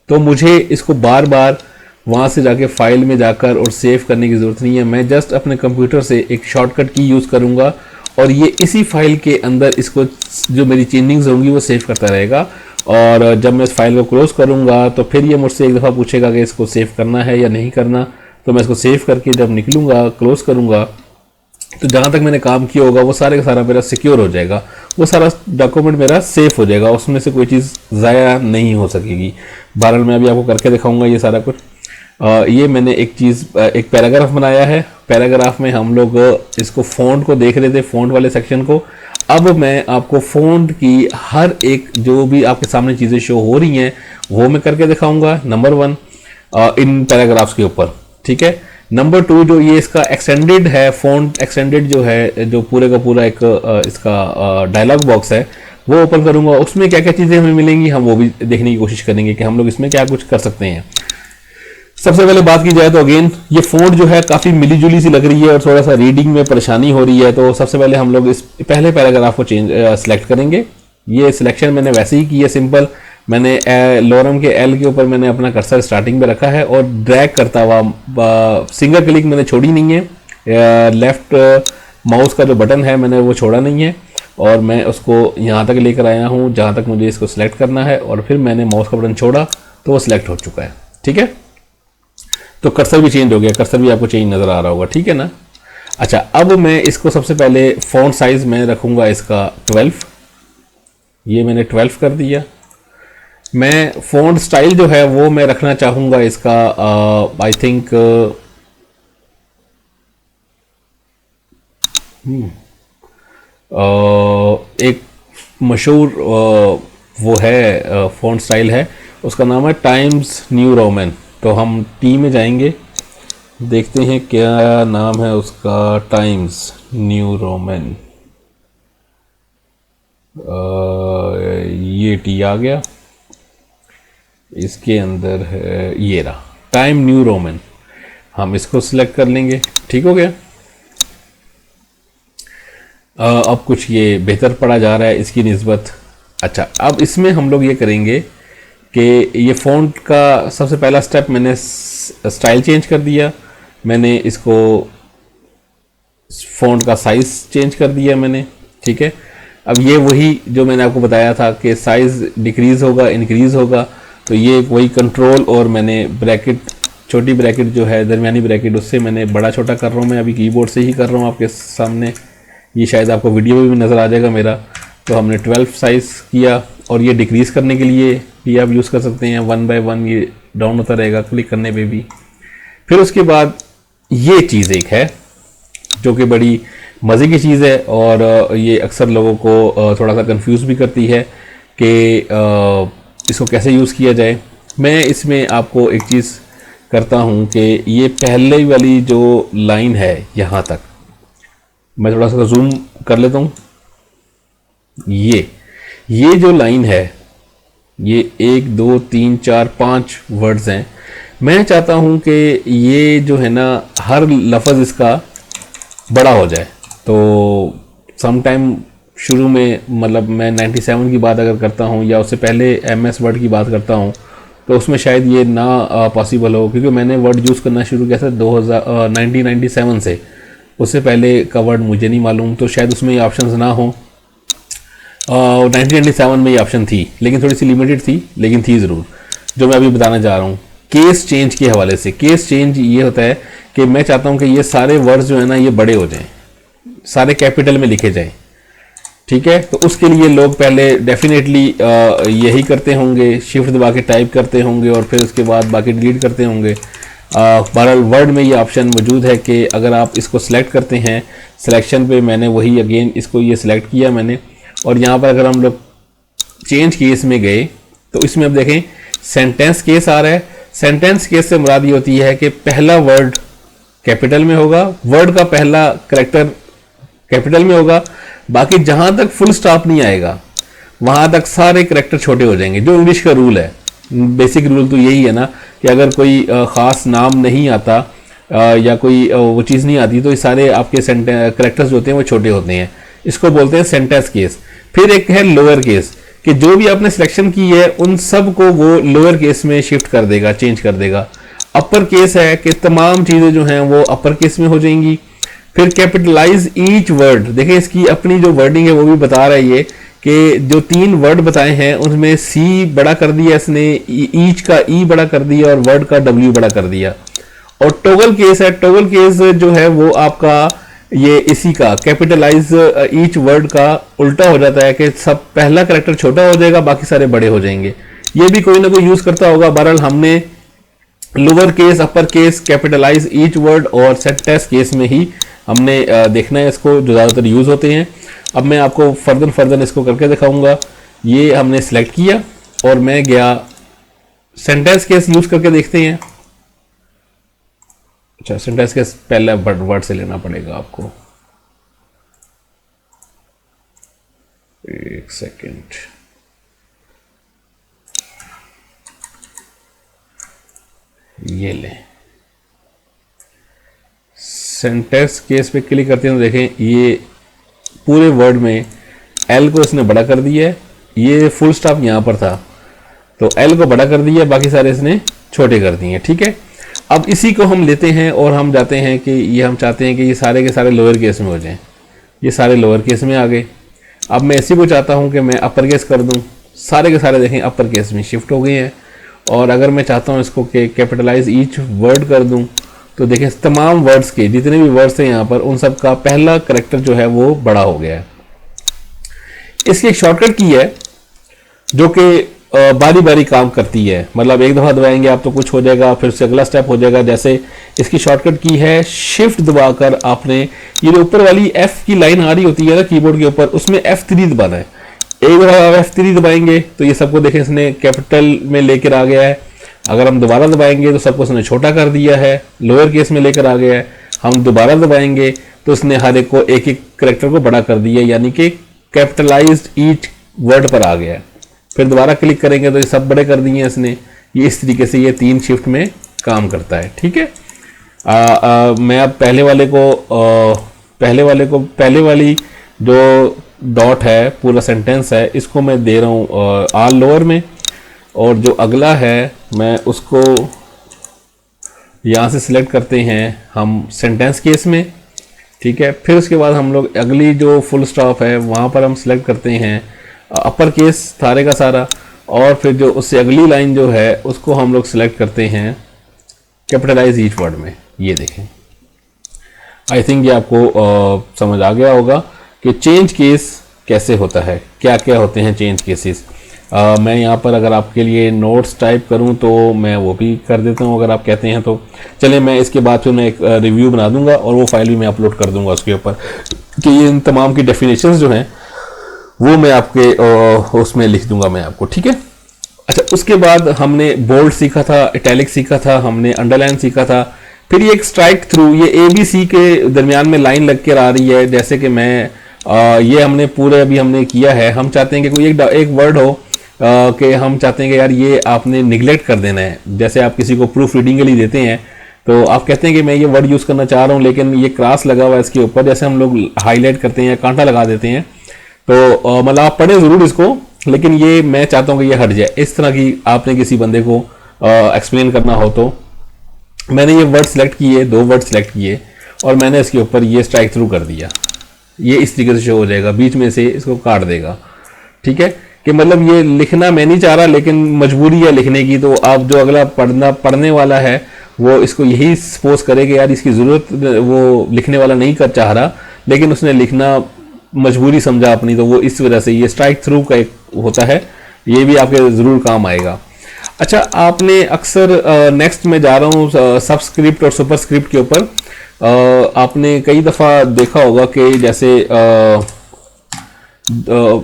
A: तो मुझे इसको बार बार वहाँ से जाके फाइल में जाकर और सेव करने की ज़रूरत नहीं है। मैं जस्ट अपने कंप्यूटर से एक शॉर्टकट की यूज़ करूँगा और ये इसी फाइल के अंदर इसको जो मेरी चेंजिंग्स होंगी वो सेव करता रहेगा। और जब मैं इस फाइल को क्लोज़ करूँगा तो फिर ये मुझसे एक दफ़ा पूछेगा कि इसको सेव करना है या नहीं करना। तो मैं इसको सेव करके जब निकलूँगा, क्लोज़ करूँगा, तो जहाँ तक मैंने काम किया होगा वो सारे का सारा मेरा सिक्योर हो जाएगा, वो सारा डॉक्यूमेंट मेरा सेफ हो जाएगा, उसमें से कोई चीज़ ज़ाया नहीं हो सकेगी। बहरहाल मैं अभी आपको करके दिखाऊंगा ये सारा कुछ। ये मैंने एक पैराग्राफ बनाया है। पैराग्राफ में हम लोग इसको फ़ॉन्ट को देख रहे थे, फ़ॉन्ट वाले सेक्शन को। अब मैं आपको फ़ॉन्ट की हर एक जो भी आपके सामने चीज़ें शो हो रही हैं वो मैं करके दिखाऊंगा, नंबर 1 इन पैराग्राफ्स के ऊपर। ठीक है, नंबर 2 जो ये इसका एक्सटेंडेड है, फ़ॉन्ट एक्सटेंडेड जो है, जो पूरे का पूरा एक इसका डायलॉग बॉक्स है वो ओपन करूंगा। उसमें क्या क्या चीज़ें हमें मिलेंगी हम वो भी देखने की कोशिश करेंगे कि हम लोग इसमें क्या कुछ कर सकते हैं। सबसे पहले बात की जाए तो अगेन ये फ़ॉन्ट जो है काफ़ी मिली जुली सी लग रही है और थोड़ा सा रीडिंग में परेशानी हो रही है। तो सबसे पहले हम लोग इस पहले पैराग्राफ को सिलेक्ट करेंगे। ये सिलेक्शन मैंने वैसे ही की है, सिंपल। मैंने लोरम के L के ऊपर मैंने अपना कर्सर स्टार्टिंग में रखा है और ड्रैग करता हुआ, सिंगल क्लिक मैंने छोड़ी नहीं है, लेफ्ट माउस का जो बटन है मैंने वो छोड़ा नहीं है, और मैं उसको यहाँ तक लेकर आया हूँ जहाँ तक मुझे इसको सिलेक्ट करना है, और फिर मैंने माउस का बटन छोड़ा तो वो सिलेक्ट हो चुका है। ठीक है, तो कर्सर भी चेंज हो गया, कर्सर भी आपको चेंज नज़र आ रहा होगा। ठीक है ना। अच्छा, अब मैं इसको सबसे पहले फ़ॉन्ट साइज़ में रखूँगा इसका 12। ये मैंने 12 कर दिया। मैं फ़ॉन्ट स्टाइल जो है वो मैं रखना चाहूँगा इसका आई थिंक एक मशहूर वो है फ़ॉन्ट स्टाइल है, उसका नाम है टाइम्स न्यू रोमन। तो हम टी में जाएंगे, देखते हैं क्या नाम है उसका, टाइम्स न्यू रोमन। ये टी आ गया, इसके अंदर है ये रहा टाइम न्यू रोमन। हम इसको सिलेक्ट कर लेंगे। ठीक हो गया। अब कुछ ये बेहतर पड़ा जा रहा है इसकी निस्बत। अच्छा, अब इसमें हम लोग ये करेंगे कि ये फ़ॉन्ट का सबसे पहला स्टेप मैंने स्टाइल चेंज कर दिया, मैंने इसको फ़ॉन्ट का साइज़ चेंज कर दिया मैंने। ठीक है, अब ये वही जो मैंने आपको बताया था कि साइज़ डिक्रीज़ होगा इंक्रीज़ होगा, तो ये वही कंट्रोल और मैंने ब्रैकेट, छोटी ब्रैकेट जो है दरमियानी ब्रैकेट, उससे मैंने बड़ा छोटा कर रहा हूँ। मैं अभी कीबोर्ड से ही कर रहा हूँ आपके सामने, ये शायद आपको वीडियो में भी नज़र आ जाएगा मेरा। तो हमने 12 साइज़ किया, और ये डिक्रीज़ करने के लिए भी आप यूज़ कर सकते हैं, 1 बाय 1 ये डाउन होता रहेगा क्लिक करने पे भी। फिर उसके बाद ये चीज़ एक है जो कि बड़ी मज़े की चीज़ है, और ये अक्सर लोगों को थोड़ा सा कंफ्यूज भी करती है कि इसको कैसे यूज़ किया जाए। मैं इसमें आपको एक चीज़ करता हूँ कि ये पहले वाली जो लाइन है यहाँ तक, मैं थोड़ा सा जूम कर लेता हूँ। ये जो लाइन है, ये 1 2 3 4 5 वर्ड्स हैं। मैं चाहता हूँ कि ये जो है ना हर लफ्ज़ इसका बड़ा हो जाए। तो समटाइम शुरू में, मतलब मैं 97 की बात अगर करता हूँ या उससे पहले MS वर्ड की बात करता हूँ, तो उसमें शायद ये ना पॉसिबल हो, क्योंकि मैंने वर्ड यूज़ करना शुरू किया था 1997 से। उससे पहले का वर्ड मुझे नहीं मालूम, तो शायद उसमें ये ऑप्शंस ना हो। 1997 में ये ऑप्शन थी, लेकिन थोड़ी सी लिमिटेड थी, लेकिन थी ज़रूर। जो मैं अभी बताना चाह रहा हूँ केस चेंज के हवाले से, केस चेंज ये होता है कि मैं चाहता हूँ कि ये सारे वर्ड्स जो है ना ये बड़े हो जाएं, सारे कैपिटल में लिखे जाएं। ठीक है, तो उसके लिए लोग पहले डेफिनेटली यही करते होंगे, शिफ्ट दबा के टाइप करते होंगे और फिर उसके बाद बाकी डिलीट करते होंगे। बहरहाल वर्ड में ये ऑप्शन मौजूद है कि अगर आप इसको सिलेक्ट करते हैं, सिलेक्शन पे मैंने वही अगेन इसको ये सिलेक्ट किया मैंने, और यहाँ पर अगर हम लोग चेंज केस में गए तो इसमें अब देखें सेंटेंस केस आ रहा है। सेंटेंस केस से मुराद ये होती है कि पहला वर्ड कैपिटल में होगा, वर्ड का पहला करैक्टर कैपिटल में होगा, बाकी जहां तक फुल स्टॉप नहीं आएगा वहां तक सारे करैक्टर छोटे हो जाएंगे। जो इंग्लिश का रूल है, बेसिक रूल तो यही है ना कि अगर कोई ख़ास नाम नहीं आता या कोई वो चीज़ नहीं आती तो ये सारे आपके करैक्टर्स जो होते हैं वो छोटे होते हैं। इसको बोलते हैं सेंटेंस केस। फिर एक है लोअर केस, कि जो भी आपने सिलेक्शन की है उन सब को वो लोअर केस में शिफ्ट कर देगा, चेंज कर देगा। अपर केस है कि तमाम चीज़ें जो हैं वो अपर केस में हो जाएंगी। फिर कैपिटलाइज ईच वर्ड, देखें इसकी अपनी जो वर्डिंग है वो भी बता रहा है ये कि जो 3 वर्ड बताए हैं उनमें सी बड़ा कर दिया इसने, ईच का ई बड़ा कर दिया और वर्ड का डब्ल्यू बड़ा कर दिया। और टॉगल केस है, टॉगल केस जो है वो आपका ये इसी का कैपिटलाइज ईच वर्ड का उल्टा हो जाता है कि सब पहला कैरेक्टर छोटा हो जाएगा, बाकी सारे बड़े हो जाएंगे। ये भी कोई ना कोई यूज करता होगा। बहरहाल हमने lower case, upper case, capitalise each word और सेंटेंस केस में ही हमने देखना है इसको, जो ज़्यादातर यूज होते हैं। अब मैं आपको फर्दर इसको करके दिखाऊंगा। ये हमने सेलेक्ट किया और मैं गया सेंटेंस केस यूज करके देखते हैं। अच्छा, सेंटेंस केस पहले वर्ड से लेना पड़ेगा आपको, एक सेकेंड। ये लें, सेंटेंस केस पे क्लिक करते हैं तो देखें ये पूरे वर्ड में एल को इसने बड़ा कर दिया है। ये फुल स्टॉप यहाँ पर था तो एल को बड़ा कर दिया, बाकी सारे इसने छोटे कर दिए। ठीक है, अब इसी को हम लेते हैं और हम जाते हैं कि ये हम चाहते हैं कि ये सारे के सारे लोअर केस में हो जाएं। ये सारे लोअर केस में आ गए। अब मैं इसी को चाहता हूं कि मैं अपर केस कर दूं, सारे के सारे देखें अपर केस में शिफ्ट हो गए हैं। और अगर मैं चाहता हूं इसको कि कैपिटलाइज ईच वर्ड कर दूं तो देखें तमाम वर्ड्स के जितने भी वर्ड्स हैं यहाँ पर उन सब का पहला करैक्टर जो है वो बड़ा हो गया है। इसकी एक शॉर्टकट की है जो कि बारी बारी काम करती है, मतलब एक दफ़ा दबाएंगे आप तो कुछ हो जाएगा, फिर से अगला स्टेप हो जाएगा। जैसे इसकी शॉर्टकट की है शिफ्ट दबाकर आपने ये जो ऊपर वाली F की लाइन आ रही होती है ना कीबोर्ड के ऊपर, उसमें F3 दबाना है। एक दफ़ा F3 दबाएंगे तो ये सबको देखें इसने कैपिटल में लेकर आ गया है। अगर हम दोबारा दबाएंगे तो सबको इसने छोटा कर दिया है, लोअर केस में लेकर आ गया है। हम दोबारा दबाएंगे तो इसने हर एक को एक एक करेक्टर को बड़ा कर दिया, यानी कि कैपिटलाइज्ड ईच वर्ड पर आ गया है। फिर दोबारा क्लिक करेंगे तो ये सब बड़े कर दिए इसने। ये इस तरीके से ये 3 शिफ्ट में काम करता है। ठीक है, मैं अब पहले वाली जो डॉट है, पूरा सेंटेंस है, इसको मैं दे रहा हूँ ऑल लोअर में, और जो अगला है मैं उसको यहाँ से सिलेक्ट करते हैं हम सेंटेंस केस में। ठीक है, फिर उसके बाद हम लोग अगली जो फुल स्टॉप है वहाँ पर हम सिलेक्ट करते हैं अपर केस सारे का सारा, और फिर जो उससे अगली लाइन जो है उसको हम लोग सिलेक्ट करते हैं कैपिटलाइज ईच वर्ड में। ये देखें, आई थिंक ये आपको समझ आ गया होगा कि चेंज केस कैसे होता है, क्या क्या होते हैं चेंज केसेस। मैं यहाँ पर अगर आपके लिए नोट्स टाइप करूँ तो मैं वो भी कर देता हूँ अगर आप कहते हैं तो। चलिए, मैं इसके बाद फिर मैं एक रिव्यू बना दूंगा और वो फाइल भी मैं अपलोड कर दूंगा उसके ऊपर कि ये इन तमाम की डेफिनेशंस जो हैं वो मैं आपके उसमें लिख दूंगा मैं आपको। ठीक है, अच्छा, उसके बाद हमने बोल्ड सीखा था, इटैलिक सीखा था, हमने अंडरलाइन सीखा था। फिर ये एक स्ट्राइक थ्रू, ये ए बी सी के दरमियान में लाइन लग कर आ रही है, जैसे कि मैं ये हमने पूरे अभी हमने किया है। हम चाहते हैं कि कोई एक वर्ड हो कि हम चाहते हैं कि यार ये आपने निगलेक्ट कर देना है। जैसे आप किसी को प्रूफ रीडिंग के लिए देते हैं तो आप कहते हैं कि मैं ये वर्ड यूज़ करना चाह रहा हूँ लेकिन ये क्रॉस लगा हुआ है इसके ऊपर, जैसे हम लोग हाईलाइट करते हैं या कांटा लगा देते हैं, तो मतलब आप पढ़ें ज़रूर इसको, लेकिन ये मैं चाहता हूँ कि ये हट जाए। इस तरह की आपने किसी बंदे को एक्सप्लेन करना हो तो मैंने ये वर्ड सेलेक्ट किए, 2 वर्ड सेलेक्ट किए और मैंने इसके ऊपर ये स्ट्राइक थ्रू कर दिया। ये इस तरीके से शो हो जाएगा, बीच में से इसको काट देगा। ठीक है, कि मतलब ये लिखना मैं नहीं चाह रहा लेकिन मजबूरी है लिखने की, तो आप जो अगला पढ़ने वाला है वो इसको यही सपोज करे कि यार इसकी ज़रूरत वो लिखने वाला नहीं कर चाह रहा लेकिन उसने लिखना मजबूरी समझा अपनी, तो वो इस वजह से ये स्ट्राइक थ्रू का एक होता है। ये भी आपके ज़रूर काम आएगा। अच्छा, आपने अक्सर नेक्स्ट में जा रहा हूँ सबस्क्रिप्ट और सुपरस्क्रिप्ट के ऊपर। आपने कई दफ़ा देखा होगा कि जैसे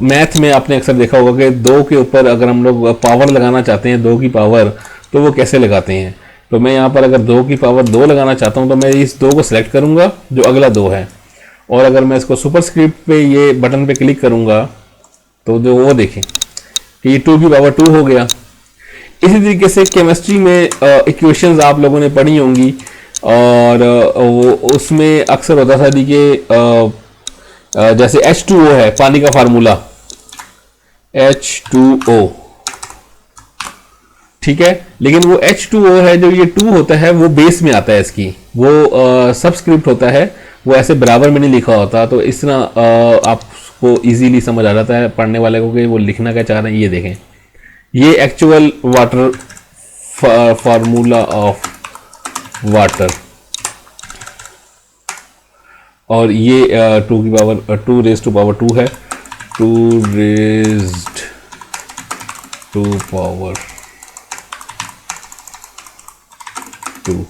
A: मैथ में आपने अक्सर देखा होगा कि 2 के ऊपर अगर हम लोग पावर लगाना चाहते हैं, 2 की पावर, तो वो कैसे लगाते हैं। तो मैं यहाँ पर अगर 2 की पावर 2 लगाना चाहता हूँ तो मैं इस 2 को सिलेक्ट करूँगा जो अगला 2 है, और अगर मैं इसको सुपरस्क्रिप्ट पे ये बटन पे क्लिक करूँगा तो जो वो देखें कि ये 2 की पावर 2 हो गया। इसी तरीके से केमिस्ट्री में इक्वेशंस आप लोगों ने पढ़ी होंगी और वो उसमें अक्सर होता था कि जैसे H2O है पानी का फार्मूला H2O, ठीक है, लेकिन वो H2O है जो ये 2 होता है वो बेस में आता है इसकी, वो सबस्क्रिप्ट होता है, वो ऐसे बराबर में नहीं लिखा होता। तो इस तरह आपको इजीली समझ आ जाता है पढ़ने वाले को कि वो लिखना क्या चाह रहे हैं। ये देखें, ये actual water formula of water, और ये 2 की पावर 2 रेज टू पावर 2 है, 2 रेज्ड टू पावर 2।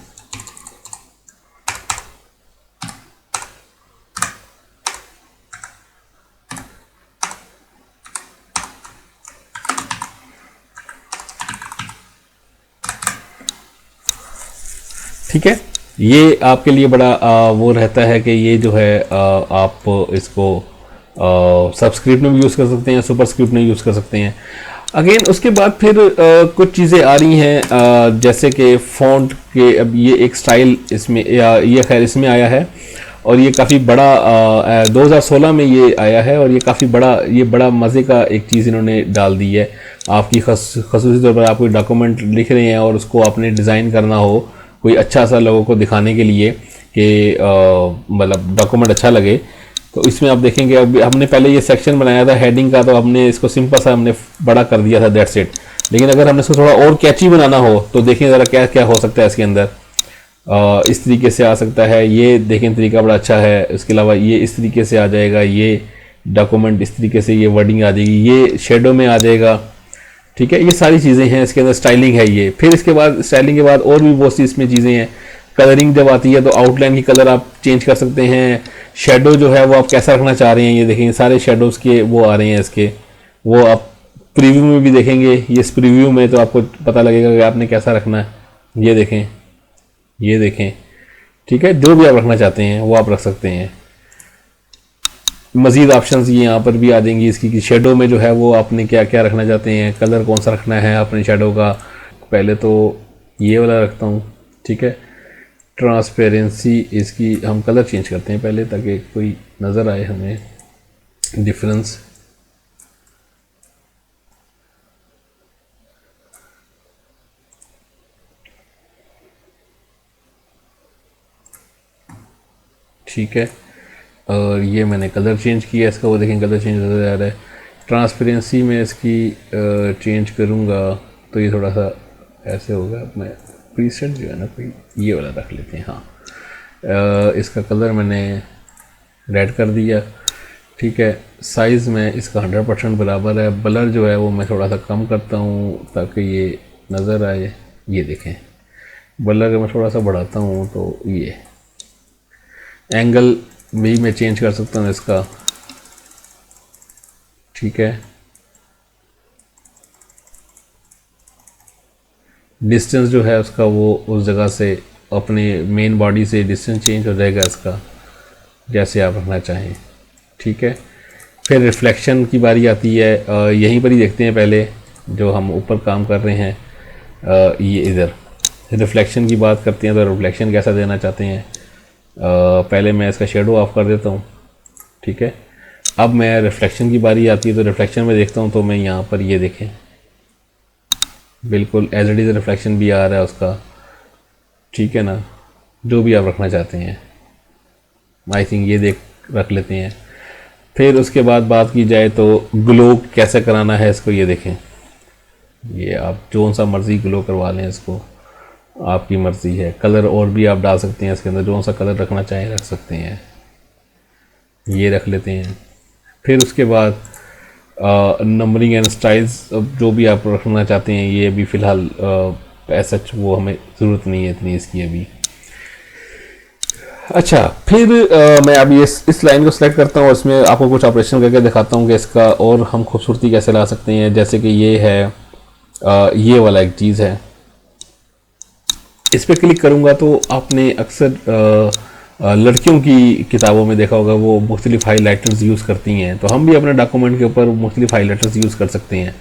A: ठीक है, ये आपके लिए बड़ा वो रहता है कि ये जो है आप इसको सबस्क्रिप्ट में भी यूज़ कर सकते हैं, सुपरस्क्रिप्ट में यूज़ कर सकते हैं। अगेन उसके बाद फिर कुछ चीज़ें आ रही हैं जैसे कि फ़ॉन्ट के, अब ये एक स्टाइल इसमें ये खैर इसमें आया है और ये काफ़ी बड़ा 2016 में ये आया है और ये काफ़ी बड़ा, ये बड़ा मज़े का एक चीज़ इन्होंने डाल दी है। आपकी खसूसी तौर पर आप कोई डॉक्यूमेंट लिख रहे हैं और उसको आपने डिज़ाइन करना हो कोई अच्छा सा लोगों को दिखाने के लिए कि मतलब डॉक्यूमेंट अच्छा लगे, तो इसमें आप देखेंगे अभी हमने पहले ये सेक्शन बनाया था हेडिंग का, तो हमने इसको सिंपल सा हमने बड़ा कर दिया था, दैट्स इट। लेकिन अगर हमने इसको थोड़ा और कैची बनाना हो तो देखें ज़रा क्या क्या हो सकता है इसके अंदर। इस तरीके से आ सकता है, ये देखें तरीका बड़ा अच्छा है। इसके अलावा ये इस तरीके से आ जाएगा, ये डॉक्यूमेंट इस तरीके से ये वर्डिंग आ जाएगी, ये शेडो में आ जाएगा। ठीक है, ये सारी चीज़ें हैं इसके अंदर, स्टाइलिंग है ये। फिर इसके बाद स्टाइलिंग के बाद और भी बहुत सी इसमें चीज़ें हैं। कलरिंग जब आती है तो आउटलाइन की कलर आप चेंज कर सकते हैं। शेडो जो है वो आप कैसा रखना चाह रहे हैं, ये देखेंगे सारे शेडोज़ के वो आ रहे हैं इसके, वो आप प्रीव्यू में भी देखेंगे। ये इस प्रीव्यू में तो आपको पता लगेगा कि आपने कैसा रखना है। ये देखें, ये देखें, ठीक है, जो भी आप रखना चाहते हैं वो आप रख सकते हैं। मज़ीद ऑप्शंस ये यहाँ पर भी आ जाएंगी इसकी कि शेडो में जो है वो आपने क्या क्या रखना चाहते हैं, कलर कौन सा रखना है अपने शेडो का। पहले तो ये वाला रखता हूँ, ठीक है। ट्रांसपेरेंसी इसकी हम कलर चेंज करते हैं पहले ताकि कोई नज़र आए हमें डिफरेंस। ठीक है, और ये मैंने कलर चेंज किया इसका, वो देखें कलर चेंज होता जा रहा है। ट्रांसपेरेंसी में इसकी चेंज करूँगा तो ये थोड़ा सा ऐसे होगा। मैं प्रीसेट जो है ना कोई ये वाला रख लेते हैं। हाँ, इसका कलर मैंने रेड कर दिया, ठीक है। साइज़ में इसका 100% बराबर है। ब्लर जो है वो मैं थोड़ा सा कम करता हूँ ताकि ये नज़र आए। ये देखें, ब्लर मैं थोड़ा सा बढ़ाता हूँ तो ये एंगल भी मैं चेंज कर सकता हूँ इसका, ठीक है। डिस्टेंस जो है उसका वो उस जगह से अपने मेन बॉडी से डिस्टेंस चेंज हो जाएगा इसका, जैसे आप रखना चाहें। ठीक है, फिर रिफ्लेक्शन की बारी आती है। यहीं पर ही देखते हैं पहले, जो हम ऊपर काम कर रहे हैं, ये इधर रिफ्लेक्शन की बात करते हैं। तो रिफ्लेक्शन कैसा देना चाहते हैं, पहले मैं इसका शेडो ऑफ कर देता हूँ। ठीक है, अब मैं रिफ्लेक्शन की बारी आती है, तो रिफ्लेक्शन में देखता हूँ, तो मैं यहाँ पर ये देखें बिल्कुल एज इट इज़ रिफ्लेक्शन भी आ रहा है उसका। ठीक है ना, जो भी आप रखना चाहते हैं, आई थिंक ये देख रख लेते हैं। फिर उसके बाद बात की जाए तो ग्लो कैसे कराना है इसको, ये देखें, ये आप जो सा मर्ज़ी ग्लो करवा लें इसको, आपकी मर्ज़ी है। कलर और भी आप डाल सकते हैं इसके अंदर, जो सा कलर रखना चाहें रख सकते हैं, ये रख लेते हैं। फिर उसके बाद नंबरिंग एंड स्टाइल्स जो भी आप रखना चाहते हैं, ये अभी फ़िलहाल ऐसा वो हमें ज़रूरत नहीं है इतनी इसकी अभी। अच्छा, फिर मैं अभी इस लाइन को सिलेक्ट करता हूँ, इसमें आपको कुछ ऑपरेशन करके दिखाता हूँ कि इसका और हम खूबसूरती कैसे ला सकते हैं। जैसे कि ये है, ये वाला एक चीज़ है, इस पर क्लिक करूँगा तो आपने अक्सर लड़कियों की किताबों में देखा होगा, वो मुख्तलिफ हाईलाइटर्स यूज़ करती हैं। तो हम भी अपने डॉक्यूमेंट के ऊपर मुख्तलिफ हाईलाइटर्स यूज़ कर सकते हैं।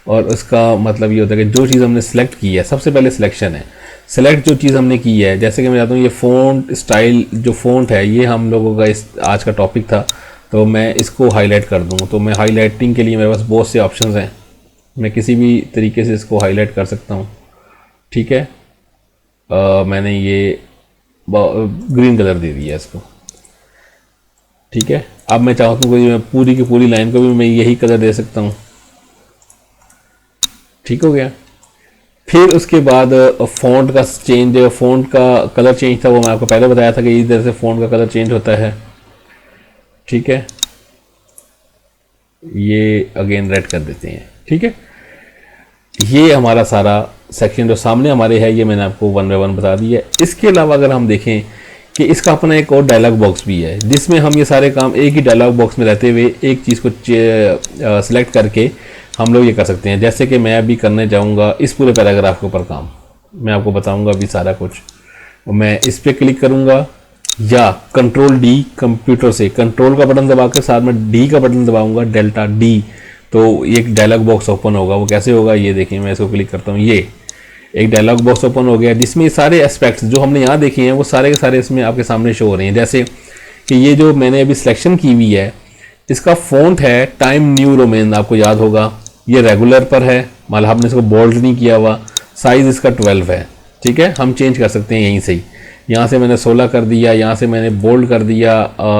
A: और उसका मतलब ये होता है कि जो चीज़ हमने सेलेक्ट की है, सबसे पहले सिलेक्शन है, सेलेक्ट जो चीज़ हमने की है। जैसे कि मैं चाहता हूँ ये फ़ॉन्ट स्टाइल, जो फ़ॉन्ट है, ये हम लोगों का इस आज का टॉपिक था, तो मैं इसको हाईलाइट कर दूँ। तो मैं हाईलाइटिंग के लिए मेरे पास बहुत से ऑप्शंस हैं, मैं किसी भी तरीके से इसको हाईलाइट कर सकता हूँ। ठीक है, मैंने ये ग्रीन कलर दे दिया इसको। ठीक है, अब मैं चाहता हूँ कि मैं पूरी की पूरी लाइन को भी मैं यही कलर दे सकता हूँ। ठीक हो गया। फिर उसके बाद फ़ॉन्ट का चेंज, फ़ॉन्ट का कलर चेंज था, वो मैं आपको पहले बताया था कि इधर से फ़ॉन्ट का कलर चेंज होता है। ठीक है, ये अगेन रेड कर देते हैं। ठीक है, ये हमारा सारा सेक्शन जो सामने हमारे है, ये मैंने आपको 1 बाय 1 बता दिया है। इसके अलावा अगर हम देखें कि इसका अपना एक और डायलॉग बॉक्स भी है, जिसमें हम ये सारे काम एक ही डायलॉग बॉक्स में रहते हुए एक चीज़ को सिलेक्ट करके हम लोग ये कर सकते हैं। जैसे कि मैं अभी करने जाऊंगा इस पूरे पैराग्राफ के ऊपर काम, मैं आपको बताऊंगा अभी सारा कुछ। मैं इस पर क्लिक करूंगा या कंट्रोल डी, कंप्यूटर से कंट्रोल का बटन दबा के साथ में डी का बटन दबाऊंगा, डेल्टा डी, तो एक डायलॉग बॉक्स ओपन होगा। वो कैसे होगा ये देखिए, मैं इसको क्लिक करता हूँ, ये एक डायलॉग बॉक्स ओपन हो गया, जिसमें सारे एस्पेक्ट्स जो हमने यहाँ देखे हैं वो सारे के सारे इसमें आपके सामने शो हो रहे हैं। जैसे कि ये जो मैंने अभी सिलेक्शन की हुई है, इसका फ़ॉन्ट है टाइम न्यू रोमन, आपको याद होगा, ये रेगुलर पर है, मतलब हमने इसको बोल्ड नहीं किया हुआ। साइज़ इसका 12 है। ठीक है, हम चेंज कर सकते हैं यहीं से ही, यहाँ से मैंने 16 कर दिया, यहाँ से मैंने बोल्ड कर दिया,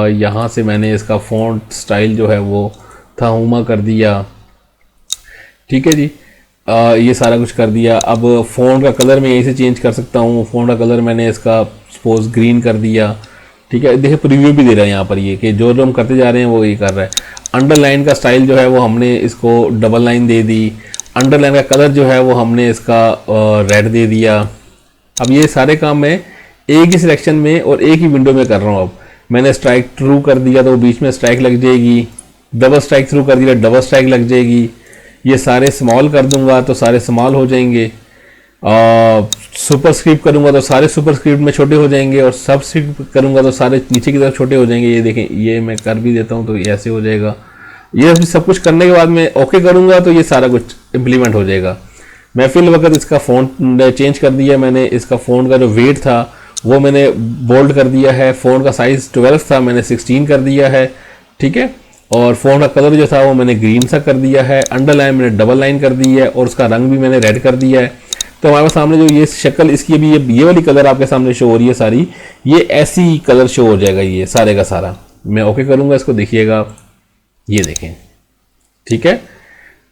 A: यहाँ से मैंने इसका फ़ॉन्ट स्टाइल जो है वो थाहुमा कर दिया। ठीक है जी, ये सारा कुछ कर दिया। अब फ़ॉन्ट का कलर मैं यहीं से चेंज कर सकता हूँ। फ़ॉन्ट का कलर मैंने इसका सपोज ग्रीन कर दिया। ठीक है, देखिए प्रीव्यू भी दे रहा है यहाँ पर, ये कि जो हम करते जा रहे हैं वो ये कर रहा है। अंडरलाइन का स्टाइल जो है वो हमने इसको डबल लाइन दे दी। अंडरलाइन का कलर जो है वो हमने इसका रेड दे दिया। अब ये सारे काम मैं एक ही सिलेक्शन में और एक ही विंडो में कर रहा हूँ। अब मैंने स्ट्राइक थ्रू कर दिया तो बीच में स्ट्राइक लग जाएगी, डबल स्ट्राइक थ्रू कर दिया डबल स्ट्राइक लग जाएगी। ये सारे स्मॉल कर दूंगा तो सारे स्मॉल हो जाएंगे, सुपर स्क्रिप्ट करूंगा तो सारे सुपर स्क्रिप्ट में छोटे हो जाएंगे, और सब स्क्रिप्ट करूंगा तो सारे नीचे की तरफ छोटे हो जाएंगे। ये देखें, ये मैं कर भी देता हूँ तो ये ऐसे हो जाएगा। ये सब कुछ करने के बाद मैं ओके करूंगा तो ये सारा कुछ इम्प्लीमेंट हो जाएगा। मैं फिल वक्त इसका फ़ॉन्ट चेंज कर दिया, मैंने इसका फ़ॉन्ट का जो वेट था वो मैंने बोल्ड कर दिया है। फ़ॉन्ट का साइज़ 12 था, मैंने 16 कर दिया है। ठीक है, और फ़ॉन्ट का कलर जो था वो मैंने ग्रीन सा कर दिया है। अंडरलाइन मैंने डबल लाइन कर दी है और उसका रंग भी मैंने रेड कर दिया है। तो हमारे सामने जो ये शक्ल इसकी अभी ये वाली कलर आपके सामने शो हो रही है सारी, ये ऐसी कलर शो हो जाएगा ये सारे का सारा। मैं ओके करूँगा इसको, देखिएगा, ये देखें। ठीक है,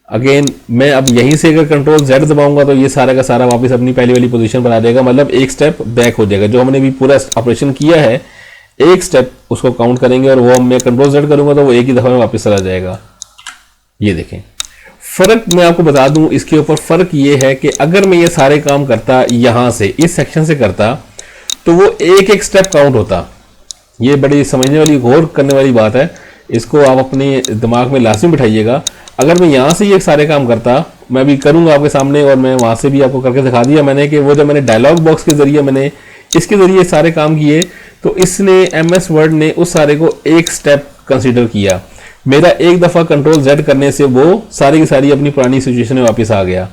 A: अगेन मैं अब यहीं से अगर कंट्रोल Z दबाऊंगा तो ये सारा का सारा वापस अपनी पहली वाली पोजीशन पर आ जाएगा, मतलब एक स्टेप बैक हो जाएगा। जो हमने भी पूरा ऑपरेशन किया है एक स्टेप उसको काउंट करेंगे, और वो मैं कंट्रोल Z करूंगा तो वो एक ही दफ़ा में वापस चला जाएगा। ये देखें फ़र्क मैं आपको बता दूं इसके ऊपर। फ़र्क ये है कि अगर मैं ये सारे काम करता यहाँ से इस सेक्शन से करता तो वो एक एक स्टेप काउंट होता। ये बड़ी समझने वाली गौर करने वाली बात है, इसको आप अपने दिमाग में लाजमी बिठाइएगा। अगर मैं यहाँ से ये सारे काम करता, मैं भी करूँगा आपके सामने, और मैं वहाँ से भी आपको करके दिखा दिया मैंने कि वो जब मैंने डायलॉग बॉक्स के ज़रिए मैंने इसके ज़रिए सारे काम किए, तो इसने MS वर्ड ने उस सारे को एक स्टेप कंसिडर किया। मेरा एक दफ़ा कंट्रोल Z करने से वो सारी की सारी अपनी पुरानी सिचुएशन में वापस आ गया।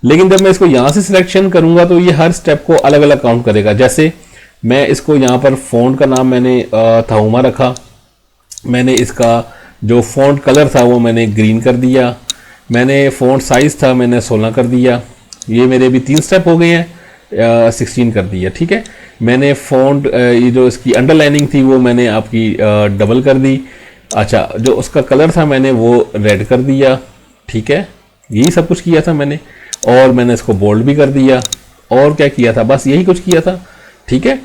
A: लेकिन जब मैं इसको यहाँ से सिलेक्शन करूँगा तो ये हर स्टेप को अलग अलग काउंट करेगा। जैसे मैं इसको यहाँ पर फ़ॉन्ट का नाम मैंने थाउमा रखा, मैंने इसका जो फ़ॉन्ट कलर था वो मैंने ग्रीन कर दिया, मैंने फ़ॉन्ट साइज़ था मैंने 16 कर दिया। ये मेरे भी 3 स्टेप हो गए हैं, 16 कर दिया। ठीक है, मैंने फ़ॉन्ट ये जो इसकी अंडरलाइनिंग थी वो मैंने आपकी डबल कर दी। अच्छा, जो उसका कलर था मैंने वो रेड कर दिया। ठीक है, यही सब कुछ किया था मैंने, और मैंने इसको बोल्ड भी कर दिया। और क्या किया था, बस यही कुछ किया था। ठीक है,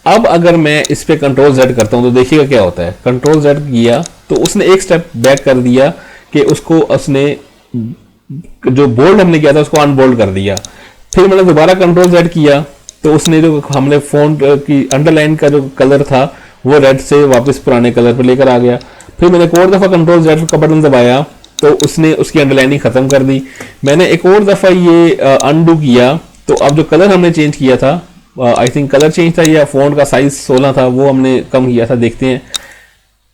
A: अब अगर मैं इस पे कंट्रोल Z करता हूं तो देखिएगा क्या होता है। कंट्रोल Z किया तो उसने एक स्टेप बैक कर दिया कि उसको उसने जो बोल्ड हमने किया था उसको अनबोल्ड कर दिया। फिर मैंने दोबारा कंट्रोल Z किया तो उसने जो हमने फ़ॉन्ट की अंडरलाइन का जो कलर था वो रेड से वापस पुराने कलर पर लेकर आ गया। फिर मैंने एक और दफ़ा कंट्रोल Z का बटन दबाया तो उसने उसकी अंडरलाइनिंग ख़त्म कर दी। मैंने एक और दफ़ा ये अनडू किया तो अब जो कलर हमने चेंज किया था, आई थिंक कलर चेंज था या फ़ॉन्ट का साइज़ 16 था, वो हमने कम किया था। देखते हैं,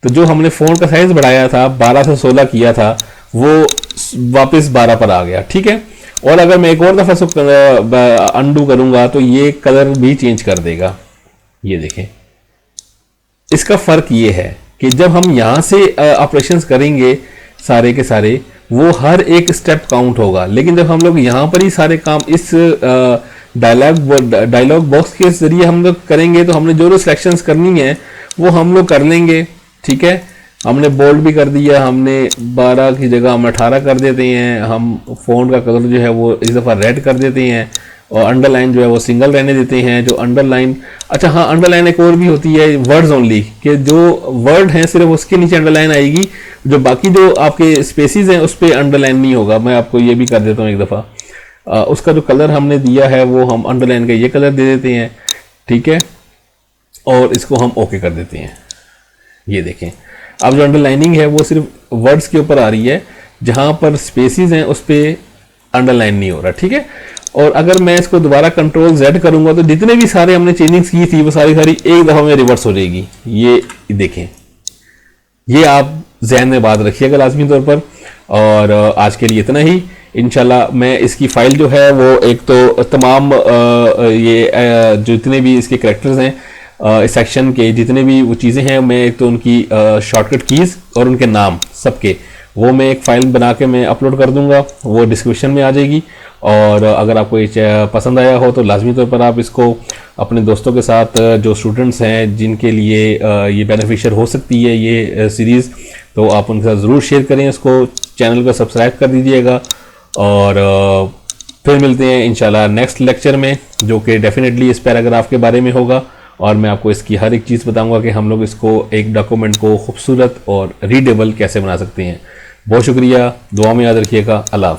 A: तो जो हमने फ़ॉन्ट का साइज़ बढ़ाया था 12 से 16 किया था वो वापस 12 पर आ गया। ठीक है, और अगर मैं एक और दफ़ा से अनडू करूँगा तो ये कलर भी चेंज कर देगा। ये देखें, इसका फ़र्क ये है कि जब हम यहाँ से ऑपरेशंस करेंगे सारे के सारे, वो हर एक स्टेप काउंट होगा। लेकिन जब हम लोग यहाँ पर ही सारे काम इस डायलॉग बॉक्स के जरिए हम लोग करेंगे तो हमने जो सिलेक्शंस करनी है वो हम लोग कर लेंगे। ठीक है, हमने बोल्ड भी कर दिया, हमने 12 की जगह हम 18 कर देते हैं, हम फ़ॉन्ट का कलर जो है वो इस दफ़ा रेड कर देते हैं, और अंडरलाइन जो है वो सिंगल रहने देते हैं। जो अंडरलाइन, अच्छा हाँ, अंडरलाइन एक और भी होती है वर्ड्स ओनली, कि जो वर्ड हैं सिर्फ उसके नीचे अंडरलाइन आएगी, जो बाकी जो आपके स्पेसिस हैं उस पर अंडरलाइन नहीं होगा। मैं आपको ये भी कर देता हूँ एक दफ़ा। उसका जो कलर हमने दिया है वो हम अंडरलाइन का ये कलर दे देते हैं। ठीक है, और इसको हम ओके कर देते हैं। ये देखें, अब जो अंडरलाइनिंग है वो सिर्फ वर्ड्स के ऊपर आ रही है, जहां पर स्पेसिस हैं उस पर अंडरलाइन नहीं हो रहा। ठीक है, और अगर मैं इसको दोबारा कंट्रोल Z करूंगा तो जितने भी सारे हमने चेंजिंग्स की थी वो सारी एक दफ़ा में रिवर्स हो जाएगी। ये देखें, ये आप जहन में बात रखिएगा लाजमी तौर पर। और आज के लिए इतना ही। इंशाल्लाह मैं इसकी फ़ाइल जो है वो एक तो तमाम ये जितने भी इसके करैक्टर्स हैं इस सेक्शन के, जितने भी वो चीज़ें हैं, मैं एक तो उनकी शॉर्टकट कीज़ और उनके नाम सबके वो मैं एक फ़ाइल बना के मैं अपलोड कर दूंगा, वो डिस्क्रिप्शन में आ जाएगी। और अगर आपको ये पसंद आया हो तो लाजमी तौर पर आप इसको अपने दोस्तों के साथ, जो स्टूडेंट्स हैं जिनके लिए ये बेनिफिशियल हो सकती है ये सीरीज़, तो आप उनके साथ ज़रूर शेयर करें। इसको चैनल को सब्सक्राइब कर दीजिएगा। और फिर मिलते हैं इंशाल्लाह नेक्स्ट लेक्चर में, जो कि डेफिनेटली इस पैराग्राफ के बारे में होगा। और मैं आपको इसकी हर एक चीज़ बताऊंगा कि हम लोग इसको एक डॉक्यूमेंट को खूबसूरत और रीडेबल कैसे बना सकते हैं। बहुत शुक्रिया, दुआ में याद रखिएगा। अल्लाह हाफ़िज़।